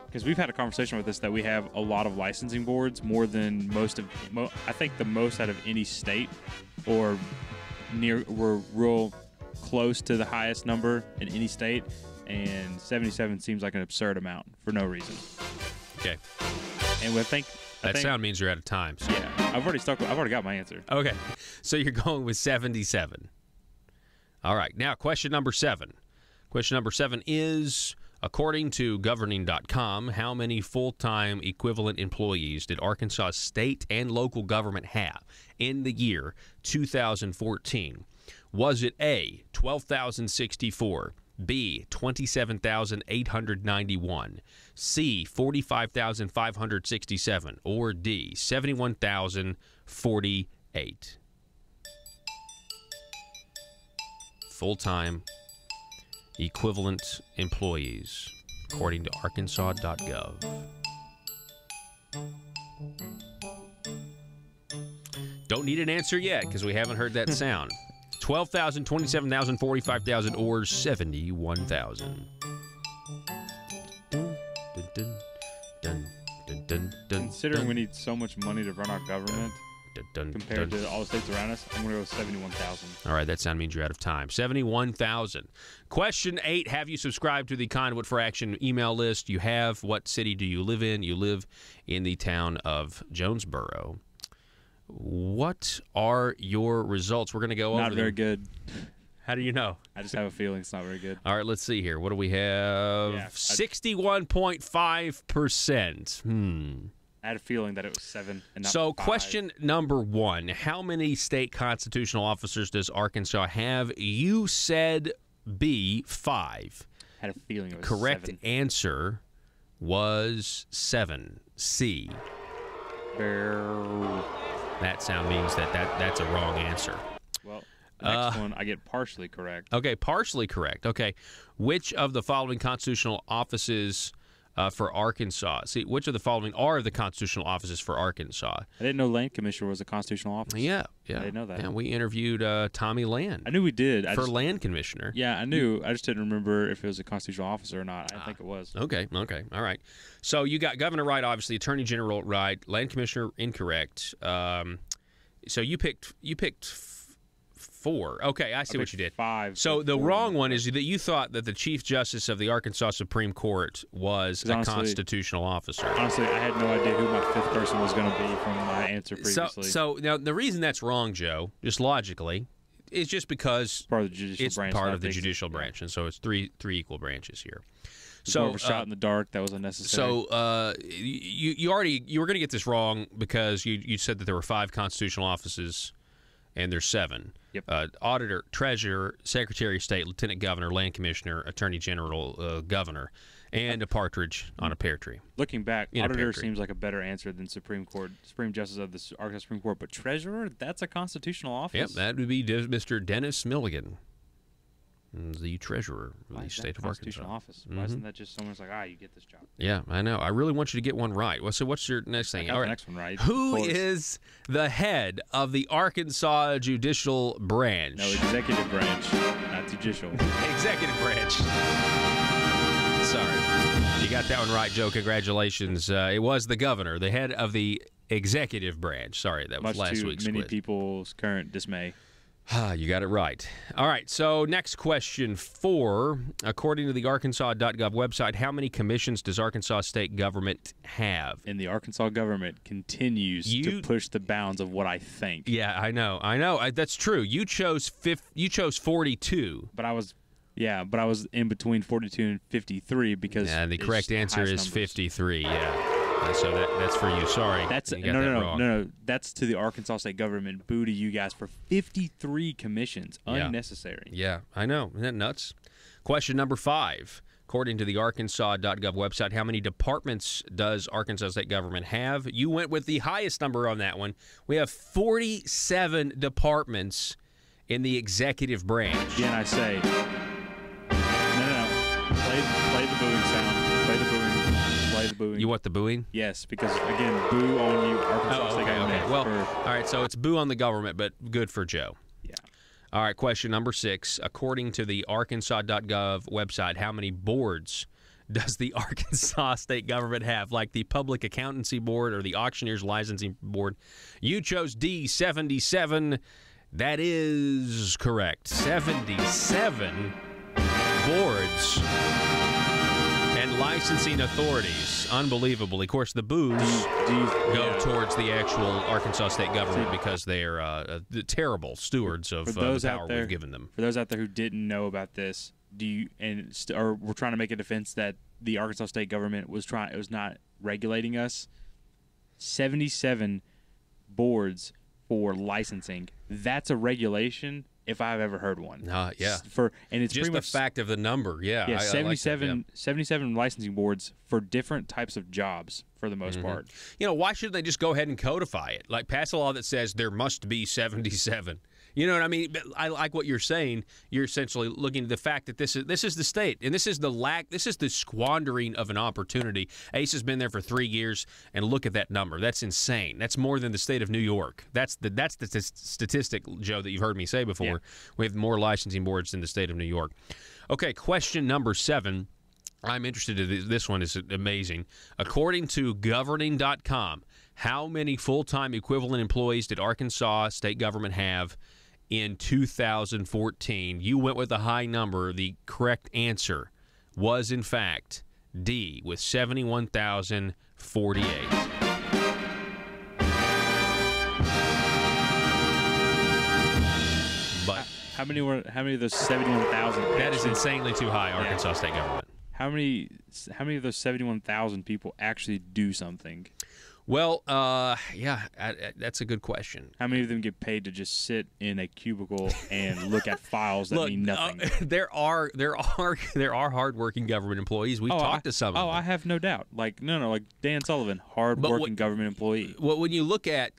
Because we've had a conversation with this that we have a lot of licensing boards, more than I think the most out of any state, or we're real close to the highest number in any state, and 77 seems like an absurd amount for no reason. Okay. And I think that sound means you're out of time. So. Yeah, I've already got my answer. Okay, so you're going with 77. All right, now question number 7. Question number 7 is, according to governing.com, how many full-time equivalent employees did Arkansas state and local government have in the year 2014? Was it A, 12,064, B, 27,891, C, 45,567, or D, 71,048? Full-time equivalent employees, according to Arkansas.gov. Don't need an answer yet because we haven't heard that sound. 12,000, 27,000, 45,000, or 71,000. Considering we need so much money to run our government compared to all the states around us, I'm going to go with 71,000. All right, that sound means you're out of time. 71,000. Question 8, have you subscribed to the Conduit for Action email list? You have. What city do you live in? You live in the town of Jonesboro. What are your results? We're going to go over them. Not very good. How do you know? I just have a feeling it's not very good. All right, let's see here. What do we have? 61.5%. I had a feeling that it was 7 and not 5. Question number 1. How many state constitutional officers does Arkansas have? You said B, 5. I had a feeling it was Correct 7. answer was 7, C. That sound means that's a wrong answer. Well, next one, I get partially correct. Okay, partially correct. Okay. Which of the following constitutional offices for Arkansas? See, which of the following are the constitutional offices for Arkansas? I didn't know Land Commissioner was a constitutional office. Yeah. I didn't know that. Yeah, we interviewed Tommy Land. I knew we did. For Land Commissioner. Yeah, I knew. I just didn't remember if it was a constitutional officer or not. I didn't think it was. Okay. All right. So you got Governor right, obviously, Attorney General right, Land Commissioner incorrect. So you picked 4. Okay, I see what you did. 5. So the wrong one is that you thought that the Chief Justice of the Arkansas Supreme Court was a constitutional officer. Honestly, I had no idea who my 5th person was going to be from my answer previously. So now the reason that's wrong, Joe, just logically, is just because it's part of the judicial branch, and so it's three equal branches here. So more of a shot in the dark that was unnecessary. So you were going to get this wrong because you said that there were 5 constitutional offices, and there's 7. Yep. Auditor, Treasurer, Secretary of State, Lieutenant Governor, Land Commissioner, Attorney General, Governor, and a partridge on a pear tree. Looking back, Auditor seems like a better answer than Supreme Justice of the Arkansas Supreme Court. But Treasurer, that's a constitutional office. Yep, that would be Mr. Dennis Milligan, the Treasurer of the state of Arkansas. Office. Why isn't that just someone's like, you get this job? Yeah, I know. I really want you to get one right. Well, so what's your next thing? All right, the next one right. Who is the head of the Arkansas judicial branch? No, executive branch, not judicial. Executive branch. Sorry. You got that one right, Joe. Congratulations. It was the governor, the head of the executive branch. Sorry, that was last week's many quiz. people's current dismay. You got it right. All right, so next question 4. According to the Arkansas.gov website, how many commissions does Arkansas state government have? And the Arkansas government continues to push the bounds of what I think. Yeah, I know. That's true. You chose 42. But I was in between 42 and 53 because the correct answer is 53. Yeah. So that's for you. Sorry. That's no. That's to the Arkansas state government. Boo to you guys for 53 commissions. Unnecessary. Yeah, I know. Isn't that nuts? Question number 5. According to the Arkansas.gov website, how many departments does Arkansas state government have? You went with the highest number on that one. We have 47 departments in the executive branch. Again, I say, no. Play the booing sound. Play the booing. Play the booing. You want the booing? Yes, because, again, boo on you, Arkansas state government. Okay. Well, all right, so it's boo on the government, but good for Joe. Yeah. All right, question number 6. According to the Arkansas.gov website, how many boards does the Arkansas state government have? Like the Public Accountancy Board or the Auctioneers Licensing Board. You chose D, 77. That is correct. 77 boards and licensing authorities. Unbelievable. Of course, the boos go towards the actual Arkansas state government because they are the terrible stewards of the power we've given them. For those out there who didn't know about this, or we're trying to make a defense that the Arkansas state government was not regulating us. 77 boards for licensing. That's a regulation if I've ever heard one. Yeah. And it's just pretty the much fact of the number. Yeah. Yeah, 77, I like that, 77 licensing boards for different types of jobs for the most part. You know, why shouldn't they just go ahead and codify it? Like pass a law that says there must be 77. You know what I mean? But I like what you're saying. You're essentially looking at the fact that this is the state, and this is the squandering of an opportunity. Ace has been there for 3 years, and look at that number. That's insane. That's more than the state of New York. That's the statistic, Joe, that you've heard me say before. Yeah. We have more licensing boards than the state of New York. Okay, question number 7. I'm interested in this one. Is amazing. According to governing.com, how many full-time equivalent employees did Arkansas state government have in 2014? You went with a high number. The correct answer was, in fact, D, with 71,048. But how many of those 71,000? That is insanely too high, Arkansas state government. How many of those 71,000 people actually do something? Well, that's a good question. How many of them get paid to just sit in a cubicle and look at files that mean nothing? There are hardworking government employees. We've talked to some of them. I have no doubt. Like Dan Sullivan, hardworking government employee. Well, when you look at,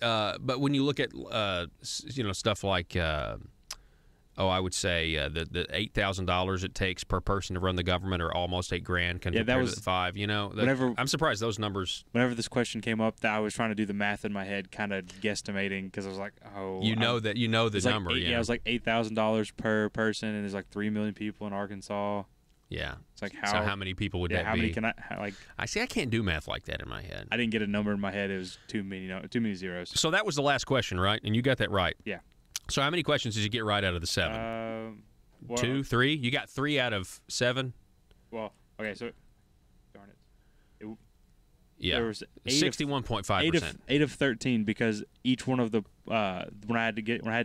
stuff like. I would say the $8,000 it takes per person to run the government, or almost $8,000 compared to the 5. You know, I'm surprised those numbers. Whenever this question came up, I was trying to do the math in my head, kind of guesstimating, because I was like, the number. It was like $8,000 per person, and there's like 3 million people in Arkansas. Yeah, it's like how many people would that be? How many can I I see. I can't do math like that in my head. I didn't get a number in my head. It was too many zeros. So that was the last question, right? And you got that right. Yeah. So how many questions did you get right out of the 7? 2, 3? You got 3 out of 7? Well, okay, so darn it. Yeah, there was 61.5%. 8 of 13, because each one of the when I had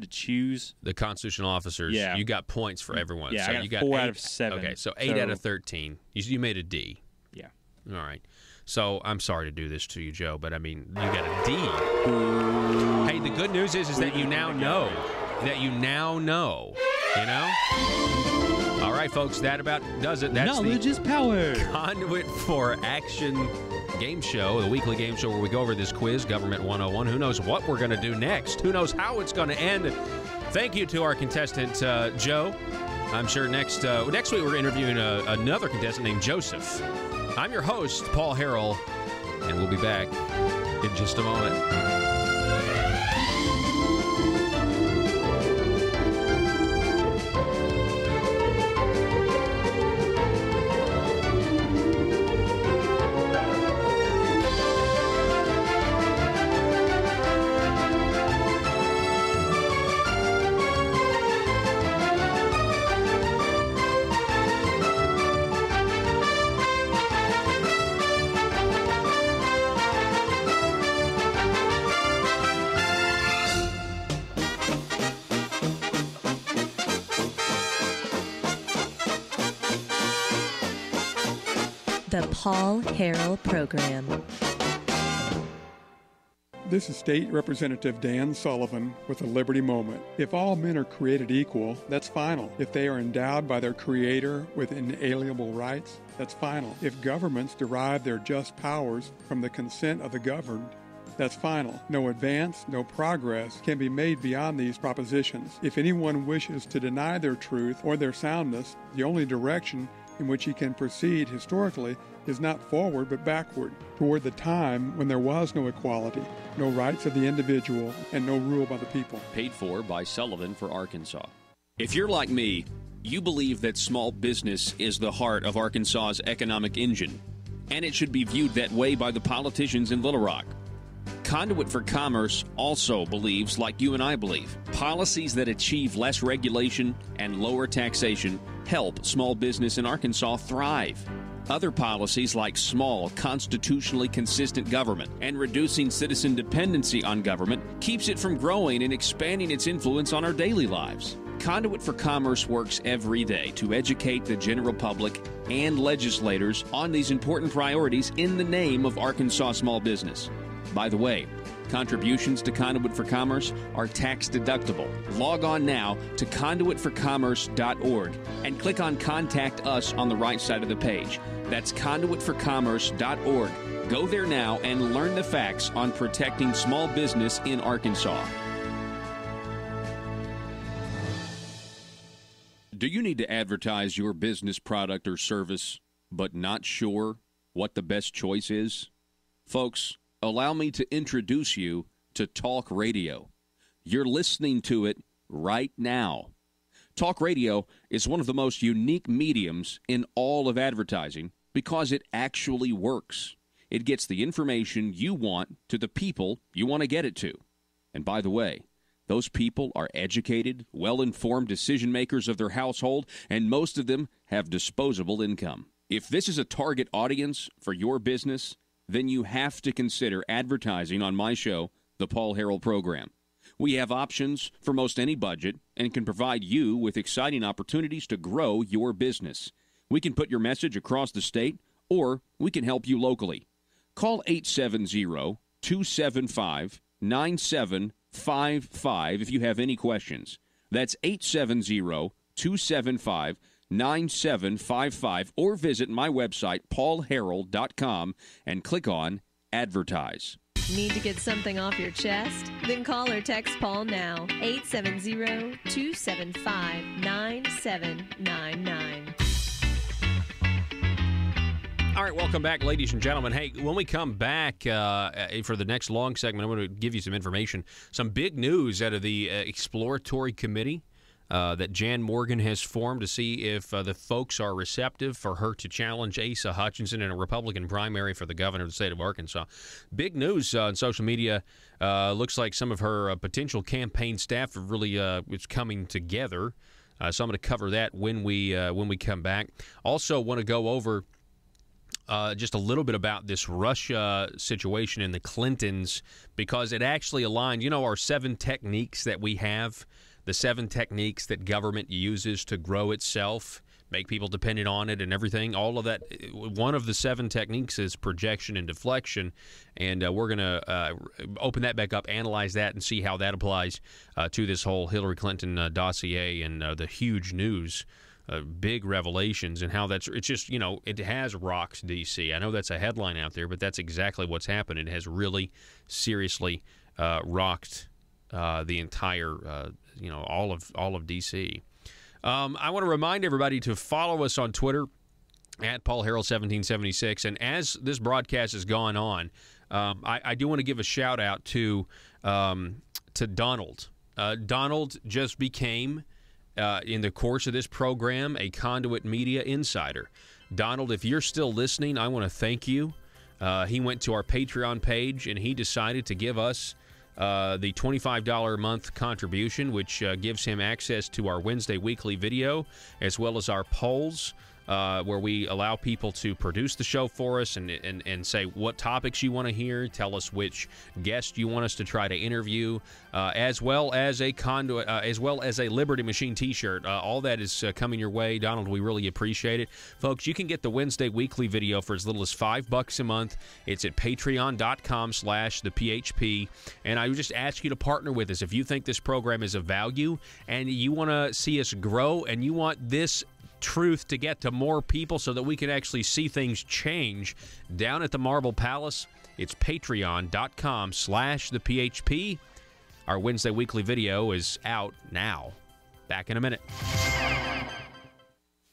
to choose the constitutional officers. Yeah. You got points for everyone. Yeah, so I got you got 4 8 out of 7. Okay, so 8 out of 13. You made a D. Yeah. All right. So I'm sorry to do this to you, Joe, but I mean, you got a D. Hey, the good news is that you now know. You know? All right, folks, that about does it. That's knowledge is power. Conduit for Action game show, the weekly game show where we go over this quiz, Government 101. Who knows what we're going to do next? Who knows how it's going to end? Thank you to our contestant, Joe. I'm sure next week we're interviewing another contestant named Joseph. I'm your host, Paul Harrell, and we'll be back in just a moment. The Paul Harrell Program. This is State Representative Dan Sullivan with a Liberty Moment. If all men are created equal, that's final. If they are endowed by their Creator with inalienable rights, that's final. If governments derive their just powers from the consent of the governed, that's final. No advance, no progress can be made beyond these propositions. If anyone wishes to deny their truth or their soundness, the only direction in which he can proceed historically is not forward but backward, toward the time when there was no equality, no rights of the individual, and no rule by the people. Paid for by Sullivan for Arkansas. If you're like me, you believe that small business is the heart of Arkansas's economic engine, and it should be viewed that way by the politicians in Little Rock. Conduit for Commerce also believes, like you and I believe, policies that achieve less regulation and lower taxation help small business in Arkansas thrive. Other policies like small, constitutionally consistent government and reducing citizen dependency on government keeps it from growing and expanding its influence on our daily lives. Conduit for Commerce works every day to educate the general public and legislators on these important priorities in the name of Arkansas small business. By the way, contributions to Conduit for Commerce are tax deductible. Log on now to conduitforcommerce.org and click on Contact Us on the right side of the page. That's conduitforcommerce.org. Go there now and learn the facts on protecting small business in Arkansas. Do you need to advertise your business product or service, but not sure what the best choice is? Folks, allow me to introduce you to Talk Radio. You're listening to it right now. Talk Radio is one of the most unique mediums in all of advertising because it actually works. It gets the information you want to the people you want to get it to. And by the way, those people are educated, well-informed decision makers of their household, and most of them have disposable income. If this is a target audience for your business, then you have to consider advertising on my show, The Paul Harrell Program. We have options for most any budget and can provide you with exciting opportunities to grow your business. We can put your message across the state, or we can help you locally. Call 870-275-9755 if you have any questions. That's 870-275-9755, or visit my website, paulharrell.com, and click on Advertise. Need to get something off your chest? Then call or text Paul now, 870-275-9799. All right, welcome back, ladies and gentlemen. Hey, when we come back for the next long segment, I'm going to give you some information, some big news out of the exploratory committee that Jan Morgan has formed to see if the folks are receptive for her to challenge Asa Hutchinson in a Republican primary for the governor of the state of Arkansas. Big news on social media. Looks like some of her potential campaign staff are really is coming together. So I'm going to cover that when we come back. Also want to go over just a little bit about this Russia situation in the Clintons, because it actually aligns. You know, our 7 techniques that we have, the 7 techniques that government uses to grow itself, make people dependent on it and everything, all of that. One of the 7 techniques is projection and deflection, and we're going to open that back up, analyze that, and see how that applies to this whole Hillary Clinton dossier and the huge news. Big revelations and how it's just, you know, it has rocked D.C. I know that's a headline out there, but that's exactly what's happened. It has really seriously rocked the entire, all of D.C. I want to remind everybody to follow us on Twitter at Paul Harrell 1776. And as this broadcast has gone on, I do want to give a shout out to Donald. Donald just became, in the course of this program, a Conduit Media Insider. Donald, if you're still listening, I want to thank you. He went to our Patreon page, and he decided to give us the $25 a month contribution, which gives him access to our Wednesday weekly video, as well as our polls, where we allow people to produce the show for us and say what topics you want to hear, tell us which guest you want us to try to interview, as well as a conduit, as well as a Liberty Machine T-shirt. All that is coming your way, Donald. We really appreciate it, folks. You can get the Wednesday weekly video for as little as $5 a month. It's at patreon.com/thephp, and I would just ask you to partner with us if you think this program is of value and you want to see us grow and you want this truth to get to more people so that we can actually see things change down at the Marble Palace. It's patreon.com/thephp. Our Wednesday weekly video is out now. Back in a minute.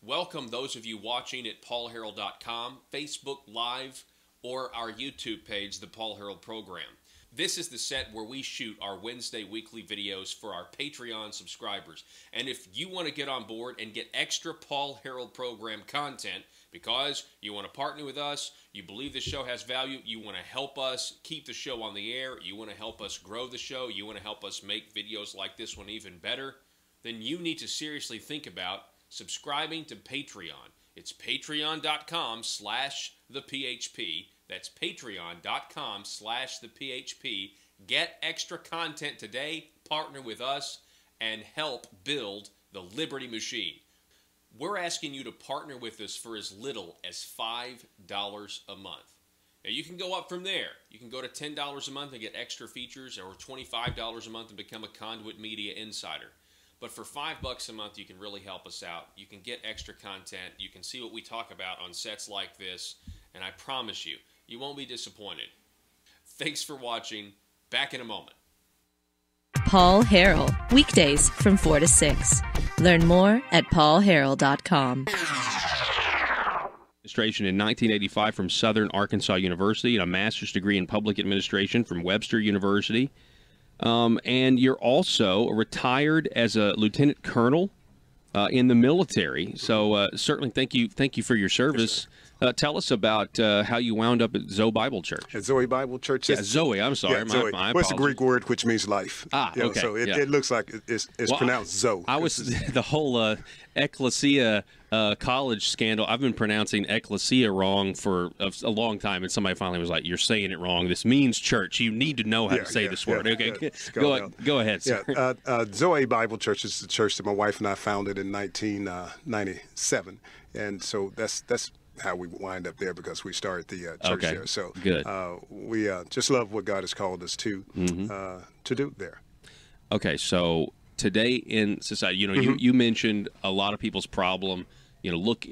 Welcome those of you watching at paulharrell.com, Facebook Live, or our YouTube page, The Paul Harrell Program. This is the set where we shoot our Wednesday weekly videos for our Patreon subscribers. And if you want to get on board and get extra Paul Harrell Program content because you want to partner with us, you believe the show has value, you want to help us keep the show on the air, you want to help us grow the show, you want to help us make videos like this one even better, then you need to seriously think about subscribing to Patreon. It's patreon.com/thephp. That's patreon.com/thephp. Get extra content today, partner with us, and help build the Liberty Machine. We're asking you to partner with us for as little as $5 a month. Now, you can go up from there. You can go to $10 a month and get extra features, or $25 a month and become a Conduit Media Insider. But for $5 a month, you can really help us out. You can get extra content. You can see what we talk about on sets like this, and I promise you, you won't be disappointed. Thanks for watching. Back in a moment. Paul Harrell, weekdays from 4 to 6. Learn more at paulharrell.com. Administration in 1985 from Southern Arkansas University, and a master's degree in public administration from Webster University. And you're also retired as a lieutenant colonel in the military. So certainly thank you for your service. Tell us about how you wound up at Zoe Bible Church. At Zoe Bible Church? Yeah, Zoe. I'm sorry. Yeah, Zoe. My What's the Greek word which means life? Okay. So it looks like it's pronounced Zoe. I was the whole Ecclesia college scandal. I've been pronouncing Ecclesia wrong for a long time, and somebody finally was like, "You're saying it wrong. This means church. You need to know how to say this word." Okay, go ahead, sir. Yeah, Zoe Bible Church is the church that my wife and I founded in 1997, and so that's how we wind up there because we started the church there. So good. We just love what God has called us to do there. Okay, so today in society, you mentioned a lot of people's problem. Look.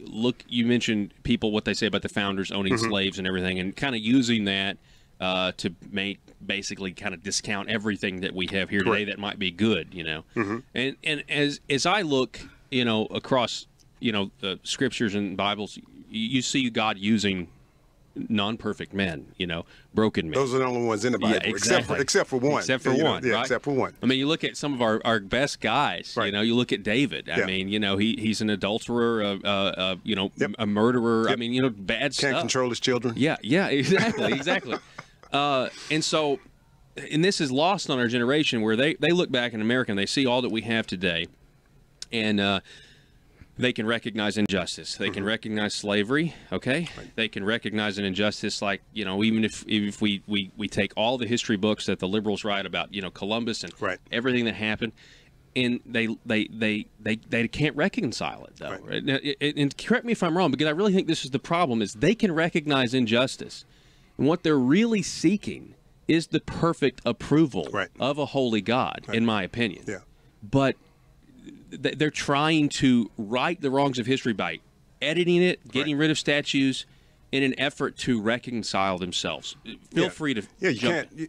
You mentioned people what they say about the founders owning slaves and everything, and kind of using that to make basically kind of discount everything that we have here today that might be good. And as I look, across the scriptures and Bibles, you see God using non-perfect men, broken men. Those are the only ones in the Bible, yeah, exactly. except for one. Except for one, right? Except for one. I mean, you look at some of our best guys. Right. You look at David. I mean, he's an adulterer, a murderer. Yep. I mean, bad stuff. Can't control his children. Yeah, exactly. And so, and this is lost on our generation, where they look back in America and they see all that we have today, and they can recognize injustice. They can recognize slavery, okay? Right. They can recognize an injustice like, even if we take all the history books that the liberals write about, Columbus and everything that happened, and they can't reconcile it, though. Right. Now, and correct me if I'm wrong, because I really think this is the problem, is they can recognize injustice. And what they're really seeking is the perfect approval of a holy God, in my opinion. Yeah. But they're trying to right the wrongs of history by editing it, getting rid of statues, in an effort to reconcile themselves. Feel free to jump in.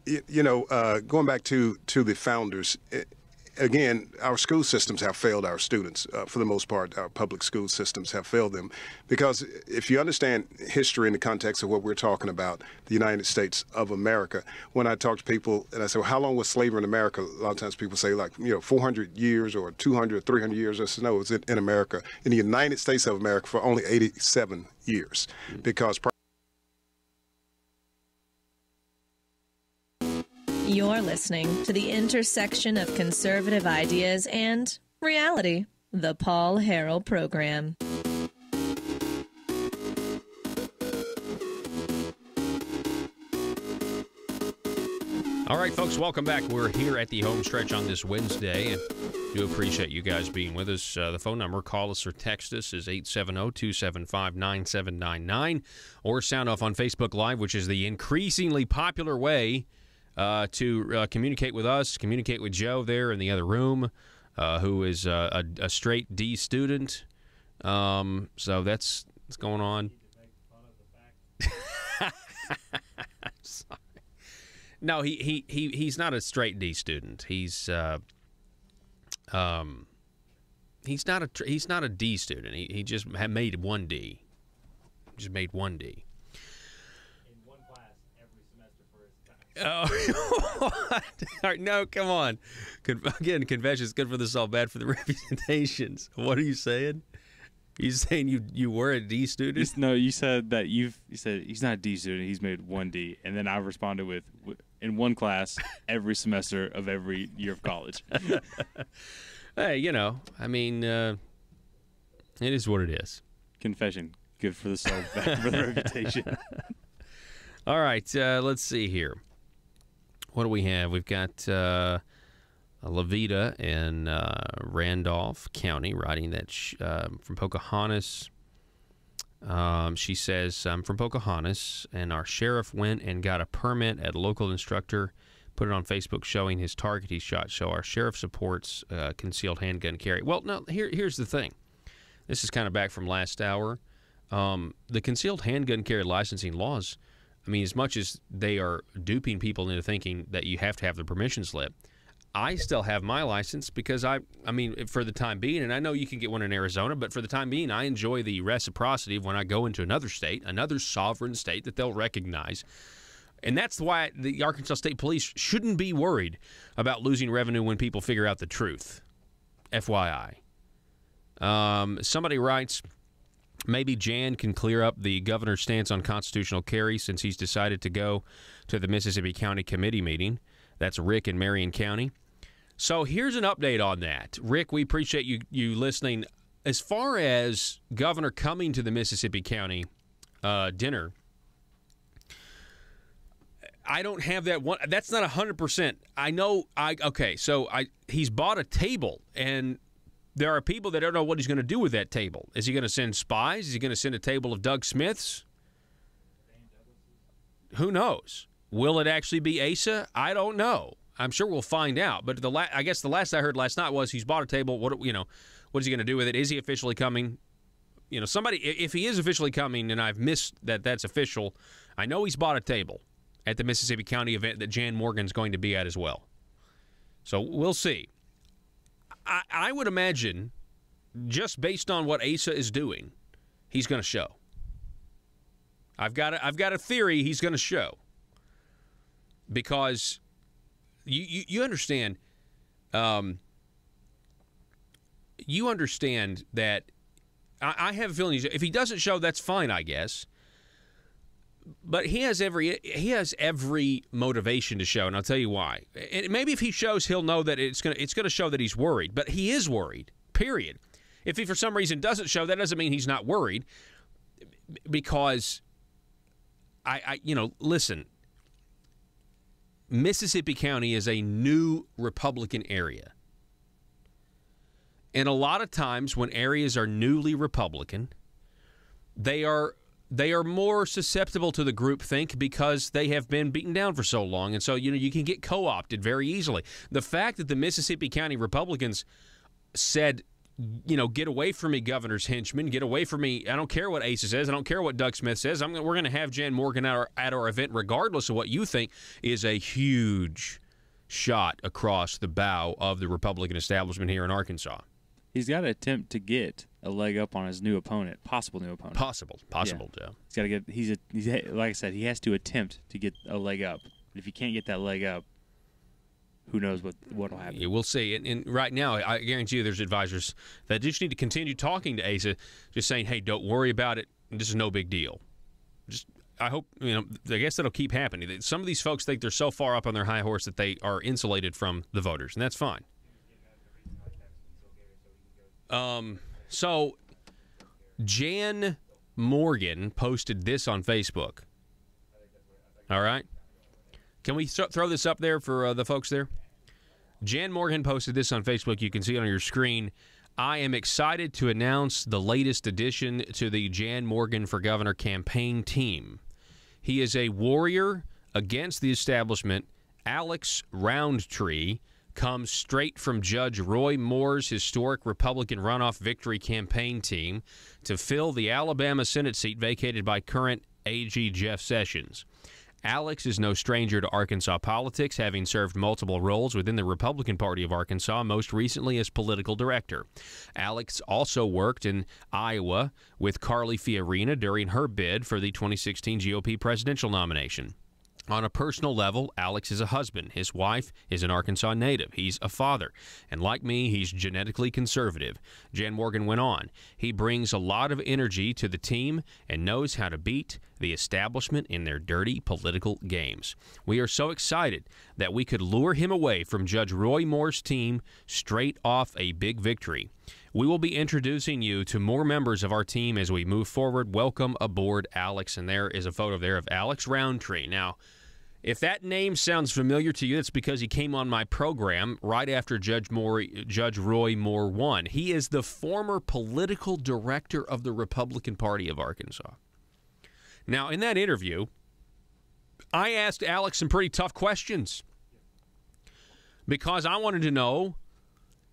Going back to the founders, again, our school systems have failed our students. For the most part, our public school systems have failed them. Because if you understand history in the context of what we're talking about, the United States of America, when I talk to people and I say, well, how long was slavery in America? A lot of times people say 400 years or 200, 300 years. I said, no, it was in America, in the United States of America for only 87 years. Because You're listening to the intersection of conservative ideas and reality, the Paul Harrell Program. All right, folks, welcome back. We're here at the home stretch on this Wednesday, and do appreciate you guys being with us. The phone number, call us or text us, is 870-275-9799, or sound off on Facebook Live, which is the increasingly popular way to communicate with us, communicate with Joe there in the other room, who is a straight D student. So that's what's going on. Sorry. No, he's not a straight D student. He's not a D student. He just had made one D. Just made one D. In one class every semester for his class. Oh, all right, no, come on. Again, confession's good for the soul, bad for the reputations. What are you saying? You saying you were a D student? No, you said that you said he's not a D student. He's made one D, and then I responded with in one class every semester of every year of college. Hey, I mean, it is what it is. Confession, good for the soul, bad for the reputation. All right, let's see here. What do we have? We've got Levita in Randolph County writing that from Pocahontas. She says, I'm from Pocahontas, and our sheriff went and got a permit at a local instructor, put it on Facebook showing his target he shot. So our sheriff supports concealed handgun carry. Well, no, here's the thing. This is kind of back from last hour. The concealed handgun carry licensing laws, I mean, as much as they are duping people into thinking that you have to have the permission slip, I still have my license because I mean, for the time being, and I know you can get one in Arizona, but for the time being, I enjoy the reciprocity of when I go into another state, another sovereign state that they'll recognize. And that's why the Arkansas State Police shouldn't be worried about losing revenue when people figure out the truth. FYI. Somebody writes, maybe Jan can clear up the governor's stance on constitutional carry since he's decided to go to the Mississippi County Committee meeting. That's Rick in Marion County. So here's an update on that. Rick, we appreciate you listening. As far as governor coming to the Mississippi County dinner, I don't have that one. That's not 100%. I know. He's bought a table, and there are people that don't know what he's going to do with that table. Is he going to send spies? Is he going to send a table of Doug Smiths? Who knows? Will it actually be Asa? I don't know. I'm sure we'll find out. But I guess the last I heard last night was he's bought a table. What is he going to do with it? Is he officially coming? Somebody, if he is officially coming, and I've missed that that's official, I know he's bought a table at the Mississippi County event that Jan Morgan's going to be at as well. So we'll see. I would imagine, just based on what Asa is doing, he's going to show. I've got a theory he's going to show. Because you understand, you understand that I have a feeling if he doesn't show, that's fine, I guess. But he has every motivation to show, and I'll tell you why. And maybe if he shows, he'll know that it's gonna show that he's worried. But he is worried. Period. If he for some reason doesn't show, that doesn't mean he's not worried. Because listen. Mississippi County is a new Republican area. And a lot of times when areas are newly Republican, they are more susceptible to the groupthink because they have been beaten down for so long. And so, you can get co-opted very easily. The fact that the Mississippi County Republicans said, get away from me, Governor's henchman. Get away from me. I don't care what Asa says. I don't care what Doug Smith says. We're going to have Jan Morgan at our event regardless of what you think, is a huge shot across the bow of the Republican establishment here in Arkansas. He's got to attempt to get a leg up on his new opponent, possible new opponent. Possible, Joe. He's got to get. He's like I said, he has to attempt to get a leg up. If he can't get that leg up, who knows what will happen. Yeah, we'll see. And right now, I guarantee you there's advisors that just need to continue talking to Asa, just saying, hey, don't worry about it. This is no big deal. I hope, I guess that'll keep happening. Some of these folks think they're so far up on their high horse that they are insulated from the voters, and that's fine. So Jan Morgan posted this on Facebook. All right? Can we throw this up there for the folks there? Jan Morgan posted this on Facebook. You can see it on your screen. I am excited to announce the latest addition to the Jan Morgan for Governor campaign team. He is a warrior against the establishment. Alex Roundtree comes straight from Judge Roy Moore's historic Republican runoff victory campaign team to fill the Alabama Senate seat vacated by current AG Jeff Sessions. Alex is no stranger to Arkansas politics, having served multiple roles within the Republican Party of Arkansas, most recently as political director. Alex also worked in Iowa with Carly Fiorina during her bid for the 2016 GOP presidential nomination. On a personal level, Alex is a husband. His wife is an Arkansas native. He's a father. And like me, he's genetically conservative. Jan Morgan went on. He brings a lot of energy to the team and knows how to beat the establishment in their dirty political games. We are so excited that we could lure him away from Judge Roy Moore's team straight off a big victory. We will be introducing you to more members of our team as we move forward. Welcome aboard, Alex. And there is a photo there of Alex Roundtree. Now, if that name sounds familiar to you, it's because he came on my program right after Judge Roy Moore won. He is the former political director of the Republican Party of Arkansas. Now, in that interview, I asked Alex some pretty tough questions because I wanted to know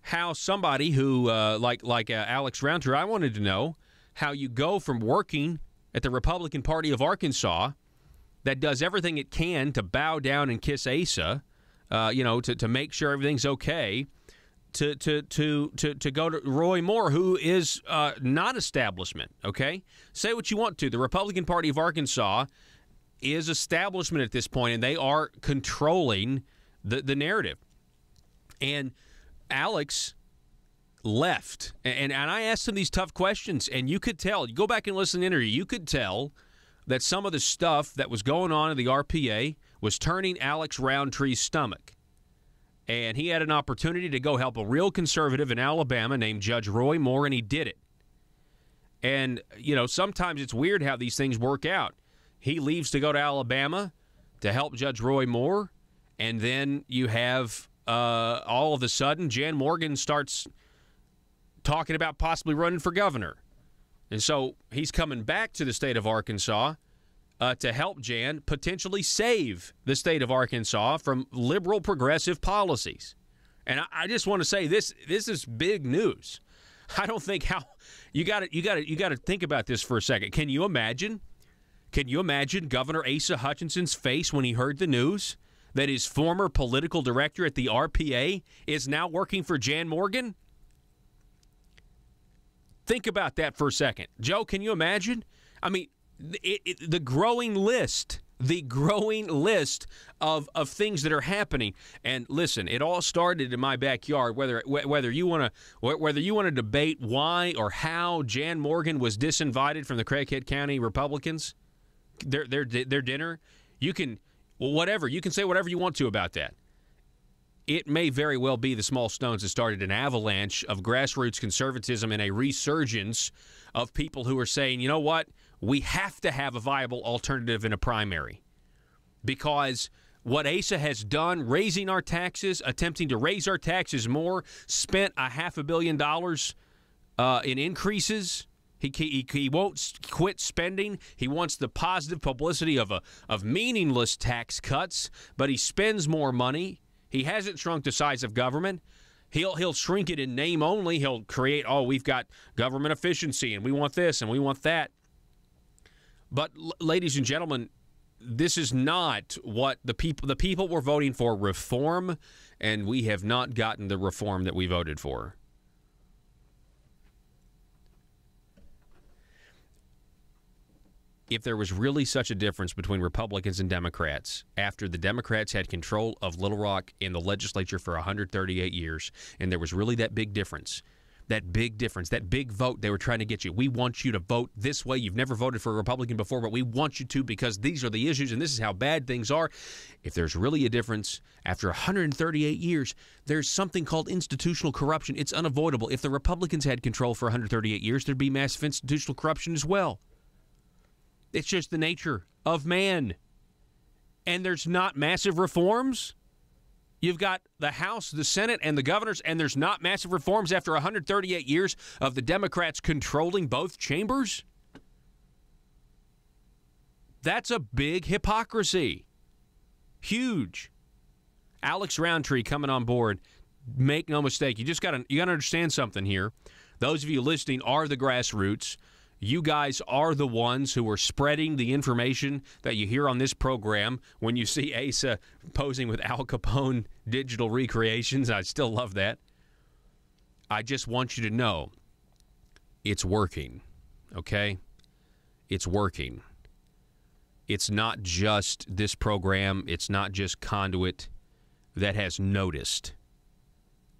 how somebody who, like Alex Roundtree, I wanted to know how you go from working at the Republican Party of Arkansas that does everything it can to bow down and kiss Asa, to make sure everything's okay, to go to Roy Moore, who is not establishment, okay? Say what you want to. The Republican Party of Arkansas is establishment at this point, and they are controlling the narrative. And Alex left, and I asked him these tough questions, and you could tell. You go back and listen to the interview, you could tell that some of the stuff that was going on in the RPA was turning Alex Roundtree's stomach. And he had an opportunity to go help a real conservative in Alabama named Judge Roy Moore, and he did it. And, sometimes it's weird how these things work out. He leaves to go to Alabama to help Judge Roy Moore, and then you have, all of a sudden, Jan Morgan starts talking about possibly running for governor. And so he's coming back to the state of Arkansas to help Jan potentially save the state of Arkansas from liberal progressive policies. And I just want to say this is big news. I don't think how you got to think about this for a second. Can you imagine Governor Asa Hutchinson's face when he heard the news that his former political director at the RPA is now working for Jan Morgan? Think about that for a second. Joe, can you imagine? I mean, the growing list of things that are happening. And listen, it all started in my backyard. Whether you want to debate why or how Jan Morgan was disinvited from the Craighead County Republicans, their dinner, you can say whatever you want to about that. It may very well be the small stones that started an avalanche of grassroots conservatism and a resurgence of people who are saying, you know what, we have to have a viable alternative in a primary. Because what Asa has done, raising our taxes, attempting to raise our taxes more, spent $500 million in increases. He won't quit spending. He wants the positive publicity of meaningless tax cuts, but he spends more money. He hasn't shrunk the size of government. He'll shrink it in name only. He'll create, we've got government efficiency, and we want this, and we want that. But, ladies and gentlemen, this is not what the people were voting for reform, and we have not gotten the reform that we voted for. If there was really such a difference between Republicans and Democrats after the Democrats had control of Little Rock in the legislature for 138 years, and there was really that big difference, that big vote they were trying to get you. We want you to vote this way. You've never voted for a Republican before, but we want you to because these are the issues and this is how bad things are. If there's really a difference after 138 years, there's something called institutional corruption. It's unavoidable. If the Republicans had control for 138 years, there'd be massive institutional corruption as well. It's just the nature of man. and there's not massive reforms? You've got the House, the Senate, and the governors, and there's not massive reforms after 138 years of the Democrats controlling both chambers? That's a big hypocrisy. Huge. Alex Roundtree coming on board. Make no mistake. You got to understand something here. Those of you listening are the grassroots. You guys are the ones who are spreading the information that you hear on this program when you see Asa posing with Al Capone digital recreations. I still love that. I just want you to know it's working, okay? It's working. It's not just this program. It's not just Conduit that has noticed.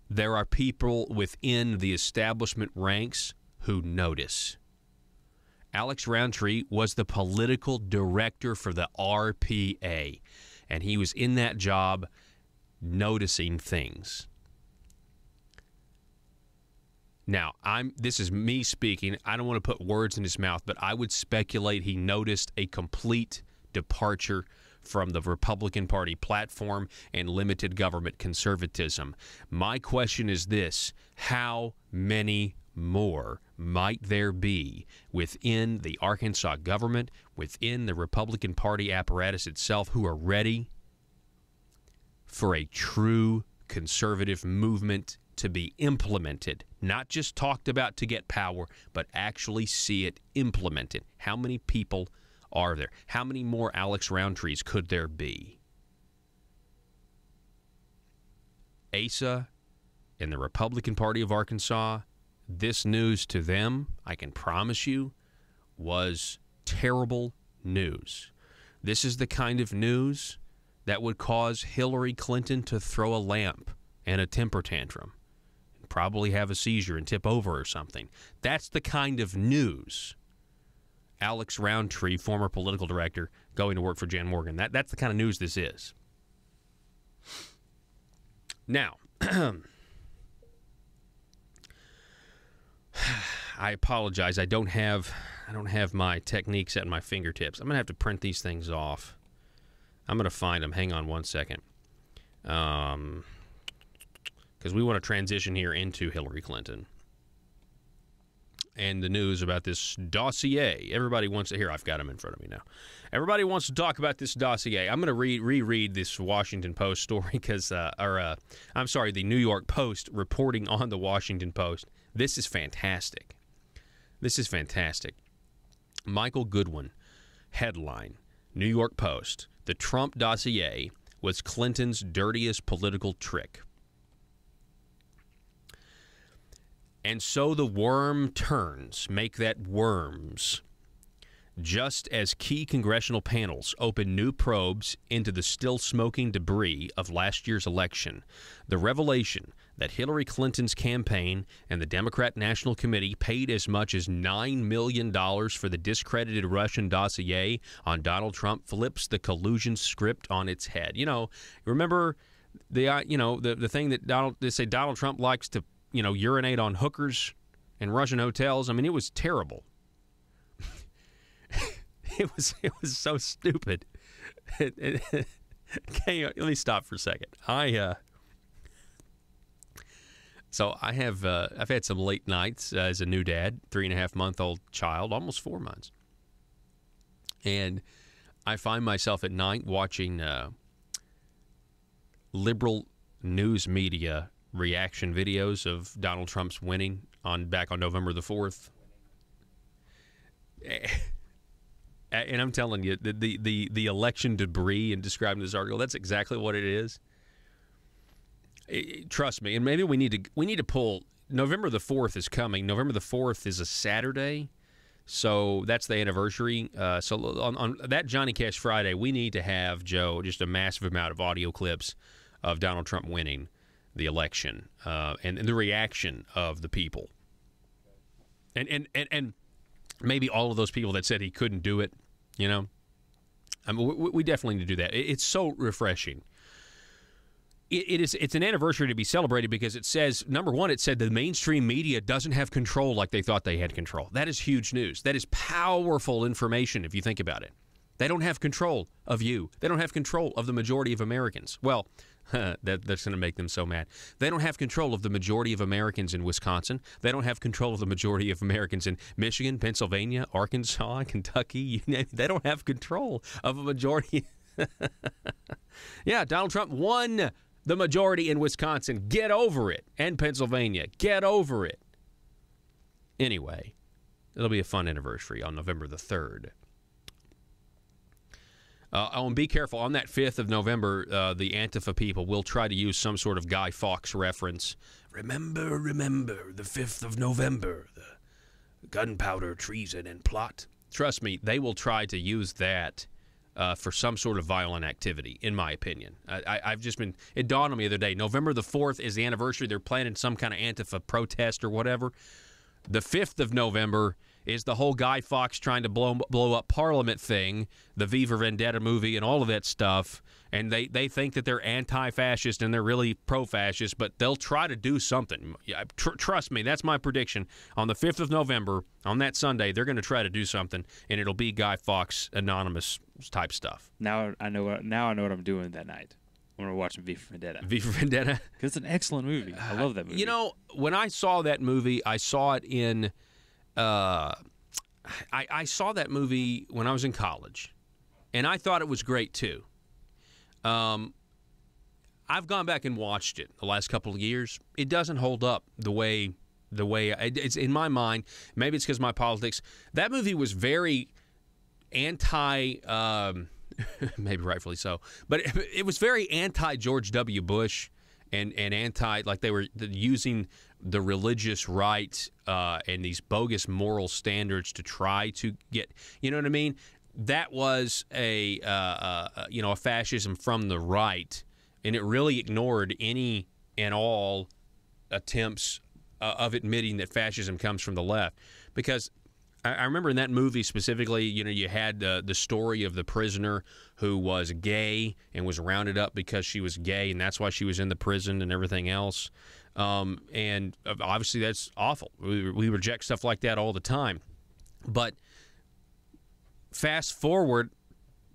There are people within the establishment ranks who notice. Alex Roundtree was the political director for the RPA, and he was in that job noticing things. Now, this is me speaking. I don't want to put words in his mouth, but I would speculate he noticed a complete departure from the Republican Party platform and limited government conservatism. My question is this: how many more might there be within the Arkansas government, within the Republican Party apparatus itself, who are ready for a true conservative movement to be implemented, not just talked about to get power, but actually see it implemented? How many people are there? How many more Alex Roundtrees could there be? Asa and the Republican Party of Arkansas, this news to them, I can promise you, was terrible news. This is the kind of news that would cause Hillary Clinton to throw a lamp and a temper tantrum, and probably have a seizure and tip over or something. That's the kind of news. Alex Roundtree, former political director, going to work for Jan Morgan. That's the kind of news this is. Now, I apologize. I don't have my techniques at my fingertips. I'm going to have to print these things off. I'm going to find them. Hang on one second. Because we want to transition here into Hillary Clinton and the news about this dossier. Everybody wants to hear. I've got them in front of me now. Everybody wants to talk about this dossier. I'm going to reread this Washington Post story because, I'm sorry, the New York Post reporting on the Washington Post. This is fantastic. This is fantastic. Michael Goodwin, headline, New York Post, the Trump dossier was Clinton's dirtiest political trick. And so the worm turns, make that worms. Just as key congressional panels open new probes into the still smoking debris of last year's election, the revelation that Hillary Clinton's campaign and the Democrat National Committee paid as much as $9 million for the discredited Russian dossier on Donald Trump flips the collusion script on its head. You know, remember the thing that they say Donald Trump likes to, urinate on hookers in Russian hotels. I mean, it was terrible. It was so stupid. Okay, let me stop for a second. I've had some late nights as a new dad, 3.5-month-old child, almost 4 months, and I find myself at night watching liberal news media reaction videos of Donald Trump's winning back on November the 4th. And I'm telling you, the election debris in describing this article, that's exactly what it is. Trust me. And maybe we need to pull. November the 4th is coming. November the 4th is a Saturday, so that's the anniversary. So on that Johnny Cash Friday, we need to have, Joe, just a massive amount of audio clips of Donald Trump winning the election and the reaction of the people. And maybe all of those people that said he couldn't do it, I mean, we definitely need to do that. It's so refreshing. It's an anniversary to be celebrated because it says, number one, it said the mainstream media doesn't have control like they thought they had control. That is huge news. That is powerful information if you think about it. They don't have control of you. They don't have control of the majority of Americans. Well, that's going to make them so mad. They don't have control of the majority of Americans in Wisconsin. They don't have control of the majority of Americans in Michigan, Pennsylvania, Arkansas, Kentucky. You name it. They don't have control of a majority. Yeah, Donald Trump won the majority in Wisconsin. Get over it. And Pennsylvania. Get over it. Anyway, it'll be a fun anniversary on November the 3rd. And be careful. On that 5th of November, the Antifa people will try to use some sort of Guy Fawkes reference. Remember, the 5th of November, the gunpowder, treason, and plot. Trust me, they will try to use that for some sort of violent activity, in my opinion. I've just been, it dawned on me the other day, November the 4th is the anniversary. They're planning some kind of Antifa protest or whatever. The 5th of November is the whole Guy Fawkes trying to blow up Parliament thing, the V for Vendetta movie and all of that stuff, and they think that they're anti-fascist and they're really pro-fascist, but they'll try to do something. Trust me, that's my prediction. On the 5th of November, on that Sunday, they're going to try to do something, and it'll be Guy Fawkes anonymous type stuff. Now I know what I'm doing that night. I'm going to watch V for Vendetta. V for Vendetta? Because it's an excellent movie. I love that movie. You know, when I saw that movie, I saw it in... I saw that movie when I was in college, and I thought it was great too. I've gone back and watched it the last couple of years. It doesn't hold up the way it's in my mind. Maybe it's because of my politics. That movie was very anti, maybe rightfully so, but it was very anti George W. Bush and anti, like they were using the religious right and these bogus moral standards to try to get, you know what I mean? That was a fascism from the right, and it really ignored any and all attempts of admitting that fascism comes from the left. Because I remember in that movie specifically, you had the story of the prisoner who was gay and was rounded up because she was gay, and that's why she was in the prison and everything else. And obviously that's awful. We reject stuff like that all the time. But fast forward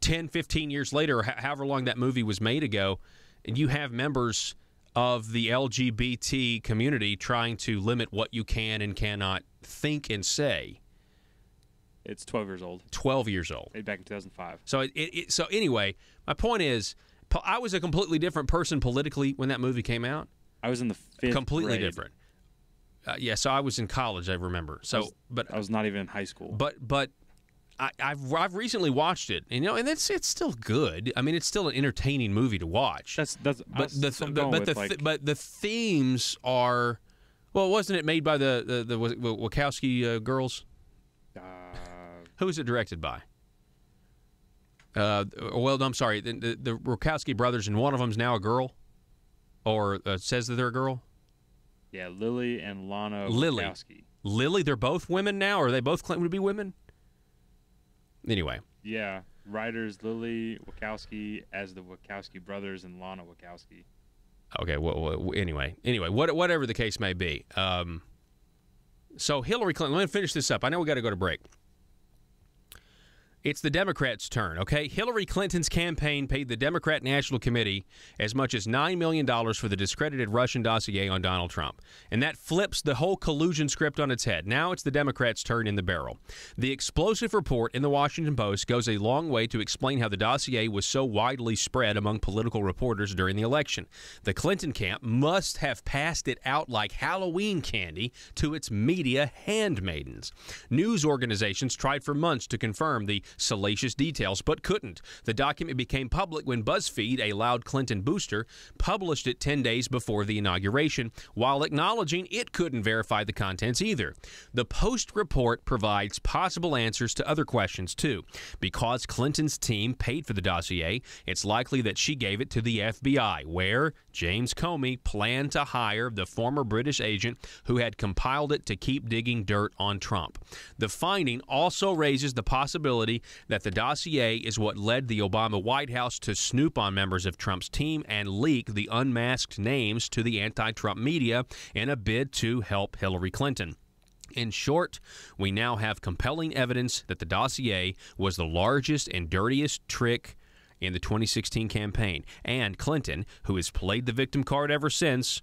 10, 15 years later, however long that movie was made ago, and you have members of the LGBT community trying to limit what you can and cannot think and say. It's 12 years old. 12 years old. Made back in 2005. So so anyway, my point is, I was a completely different person politically when that movie came out. I was in the 5th completely grade. Different. Yeah, so I was in college, I remember. So, I was not even in high school. But I've recently watched it, and it's still good. I mean, it's still an entertaining movie to watch. But the themes are, well, wasn't it made by the Wachowski girls? Who was it directed by? Well, I'm sorry, the Wachowski brothers, and one of them's now a girl, or says that they're a girl. Yeah, Lily and Lana Wachowski. Lily, they're both women now, or are they both claim to be women? Anyway. Yeah, writers Lily Wachowski as the Wachowski brothers and Lana Wachowski. Okay, well anyway, whatever the case may be. So Hillary Clinton, let me finish this up. I know we got to go to break. It's the Democrats' turn, okay? Hillary Clinton's campaign paid the Democrat National Committee as much as $9 million for the discredited Russian dossier on Donald Trump. And that flips the whole collusion script on its head. Now it's the Democrats' turn in the barrel. The explosive report in the Washington Post goes a long way to explain how the dossier was so widely spread among political reporters during the election. The Clinton camp must have passed it out like Halloween candy to its media handmaidens. News organizations tried for months to confirm the salacious details, but couldn't. The document became public when BuzzFeed, a loud Clinton booster, published it 10 days before the inauguration, while acknowledging it couldn't verify the contents either. The Post report provides possible answers to other questions, too. Because Clinton's team paid for the dossier, it's likely that she gave it to the FBI, where James Comey planned to hire the former British agent who had compiled it to keep digging dirt on Trump. The finding also raises the possibility that the dossier is what led the Obama White House to snoop on members of Trump's team and leak the unmasked names to the anti-Trump media in a bid to help Hillary Clinton. In short, we now have compelling evidence that the dossier was the largest and dirtiest trick in the 2016 campaign. And Clinton, who has played the victim card ever since,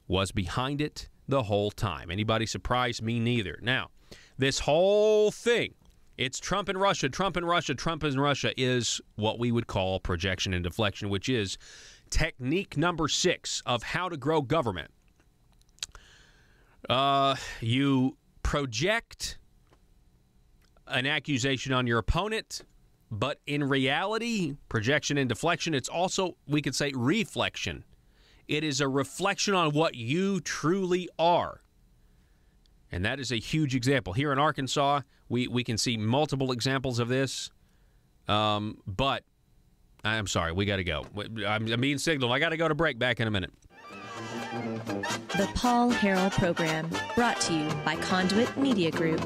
was behind it the whole time. Anybody surprised? Me neither. Now, this whole thing, it's Trump and Russia, Trump and Russia, Trump and Russia, is what we would call projection and deflection, which is technique number 6 of how to grow government. You project an accusation on your opponent, but in reality, projection and deflection, it's also, we could say, reflection. It is a reflection on what you truly are. And that is a huge example. Here in Arkansas, we can see multiple examples of this. But I'm sorry, we got to go. I'm being signaled. I got to go to break. Back in a minute. The Paul Harrell Program, brought to you by Conduit Media Group.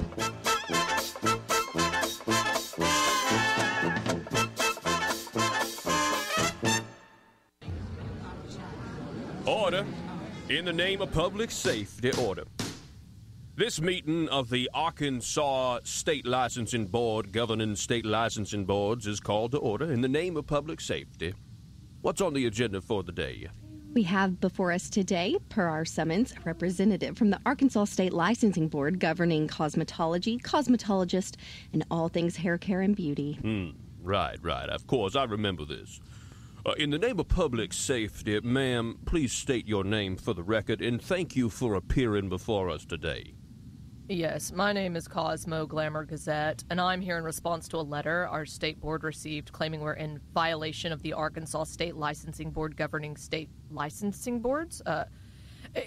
Order. In the name of public safety, order. This meeting of the Arkansas State Licensing Board governing state licensing boards is called to order in the name of public safety. What's on the agenda for the day? We have before us today, per our summons, a representative from the Arkansas State Licensing Board governing cosmetology, cosmetologist, and all things hair care and beauty. Right. Of course, I remember this. In the name of public safety, ma'am, please state your name for the record, and thank you for appearing before us today. Yes, my name is Cosmo Glamour Gazette, and I'm here in response to a letter our state board received claiming we're in violation of the Arkansas State Licensing Board governing state licensing boards.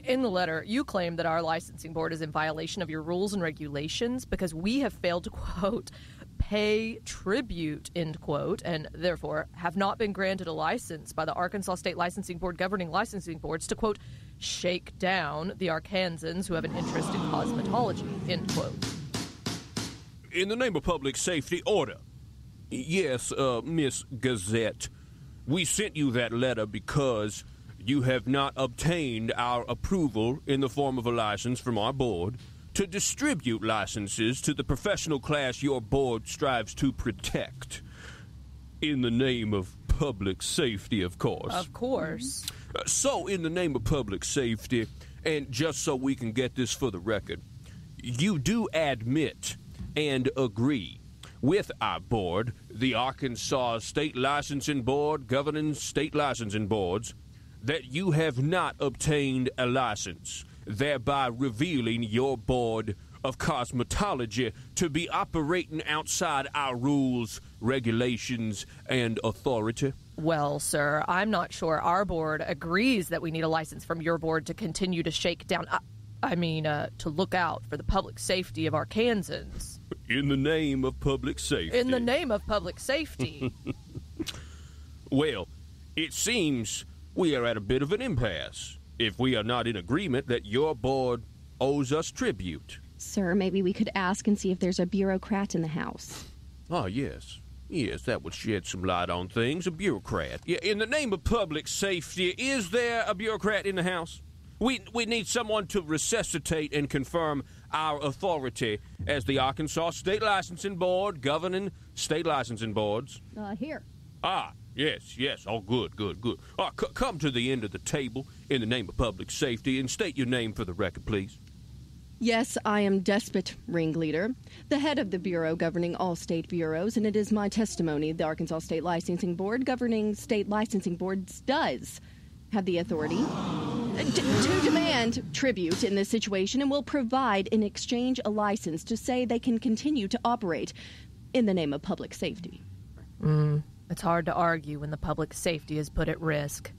In the letter, you claim that our licensing board is in violation of your rules and regulations because we have failed to, quote, pay tribute, end quote, and therefore have not been granted a license by the Arkansas State Licensing Board governing licensing boards to, quote, shake down the Arkansans who have an interest in cosmetology, end quote. In the name of public safety, order. Yes, Miss Gazette, we sent you that letter because you have not obtained our approval in the form of a license from our board to distribute licenses to the professional class your board strives to protect. In the name of public safety, of course. Of course. So, in the name of public safety, and just so we can get this for the record, you do admit and agree with our board, the Arkansas State Licensing Board governing state licensing boards, that you have not obtained a license, thereby revealing your board of cosmetology to be operating outside our rules, regulations, and authority? Well, sir, I'm not sure our board agrees that we need a license from your board to continue to shake down, to look out for the public safety of Arkansans. In the name of public safety. In the name of public safety. Well, it seems we are at a bit of an impasse if we are not in agreement that your board owes us tribute. Sir, maybe we could ask and see if there's a bureaucrat in the house. Ah, yes. Yes, that would shed some light on things. A bureaucrat. Yeah, in the name of public safety, is there a bureaucrat in the house? We need someone to resuscitate and confirm our authority as the Arkansas State Licensing Board governing state licensing boards. Here. Ah, yes. Oh, good. Come to the end of the table in the name of public safety and state your name for the record, please. Yes, I am Despot Ringleader, the head of the bureau governing all state bureaus, and it is my testimony the Arkansas State Licensing Board governing state licensing boards does have the authority to demand tribute in this situation and will provide in exchange a license to say they can continue to operate in the name of public safety. It's hard to argue when the public safety is put at risk.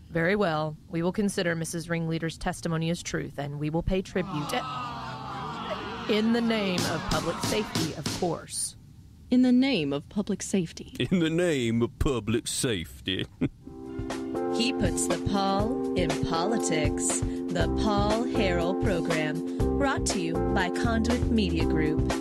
Very well. We will consider Mrs. Ringleader's testimony as truth, and we will pay tribute in the name of public safety, of course. In the name of public safety. In the name of public safety. He puts the Paul in politics. The Paul Harrell Program, brought to you by Conduit Media Group.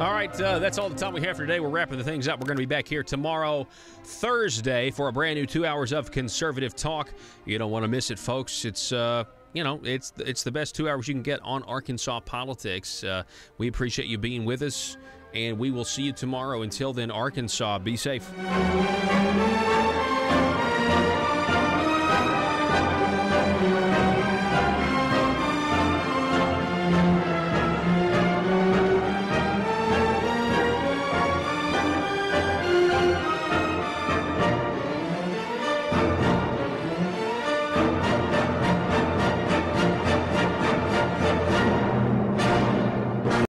All right, that's all the time we have for today. We're wrapping the things up. We're going to be back here tomorrow, Thursday, for a brand new 2 hours of conservative talk. You don't want to miss it, folks. It's it's the best 2 hours you can get on Arkansas politics. We appreciate you being with us, and we will see you tomorrow. Until then, Arkansas, be safe.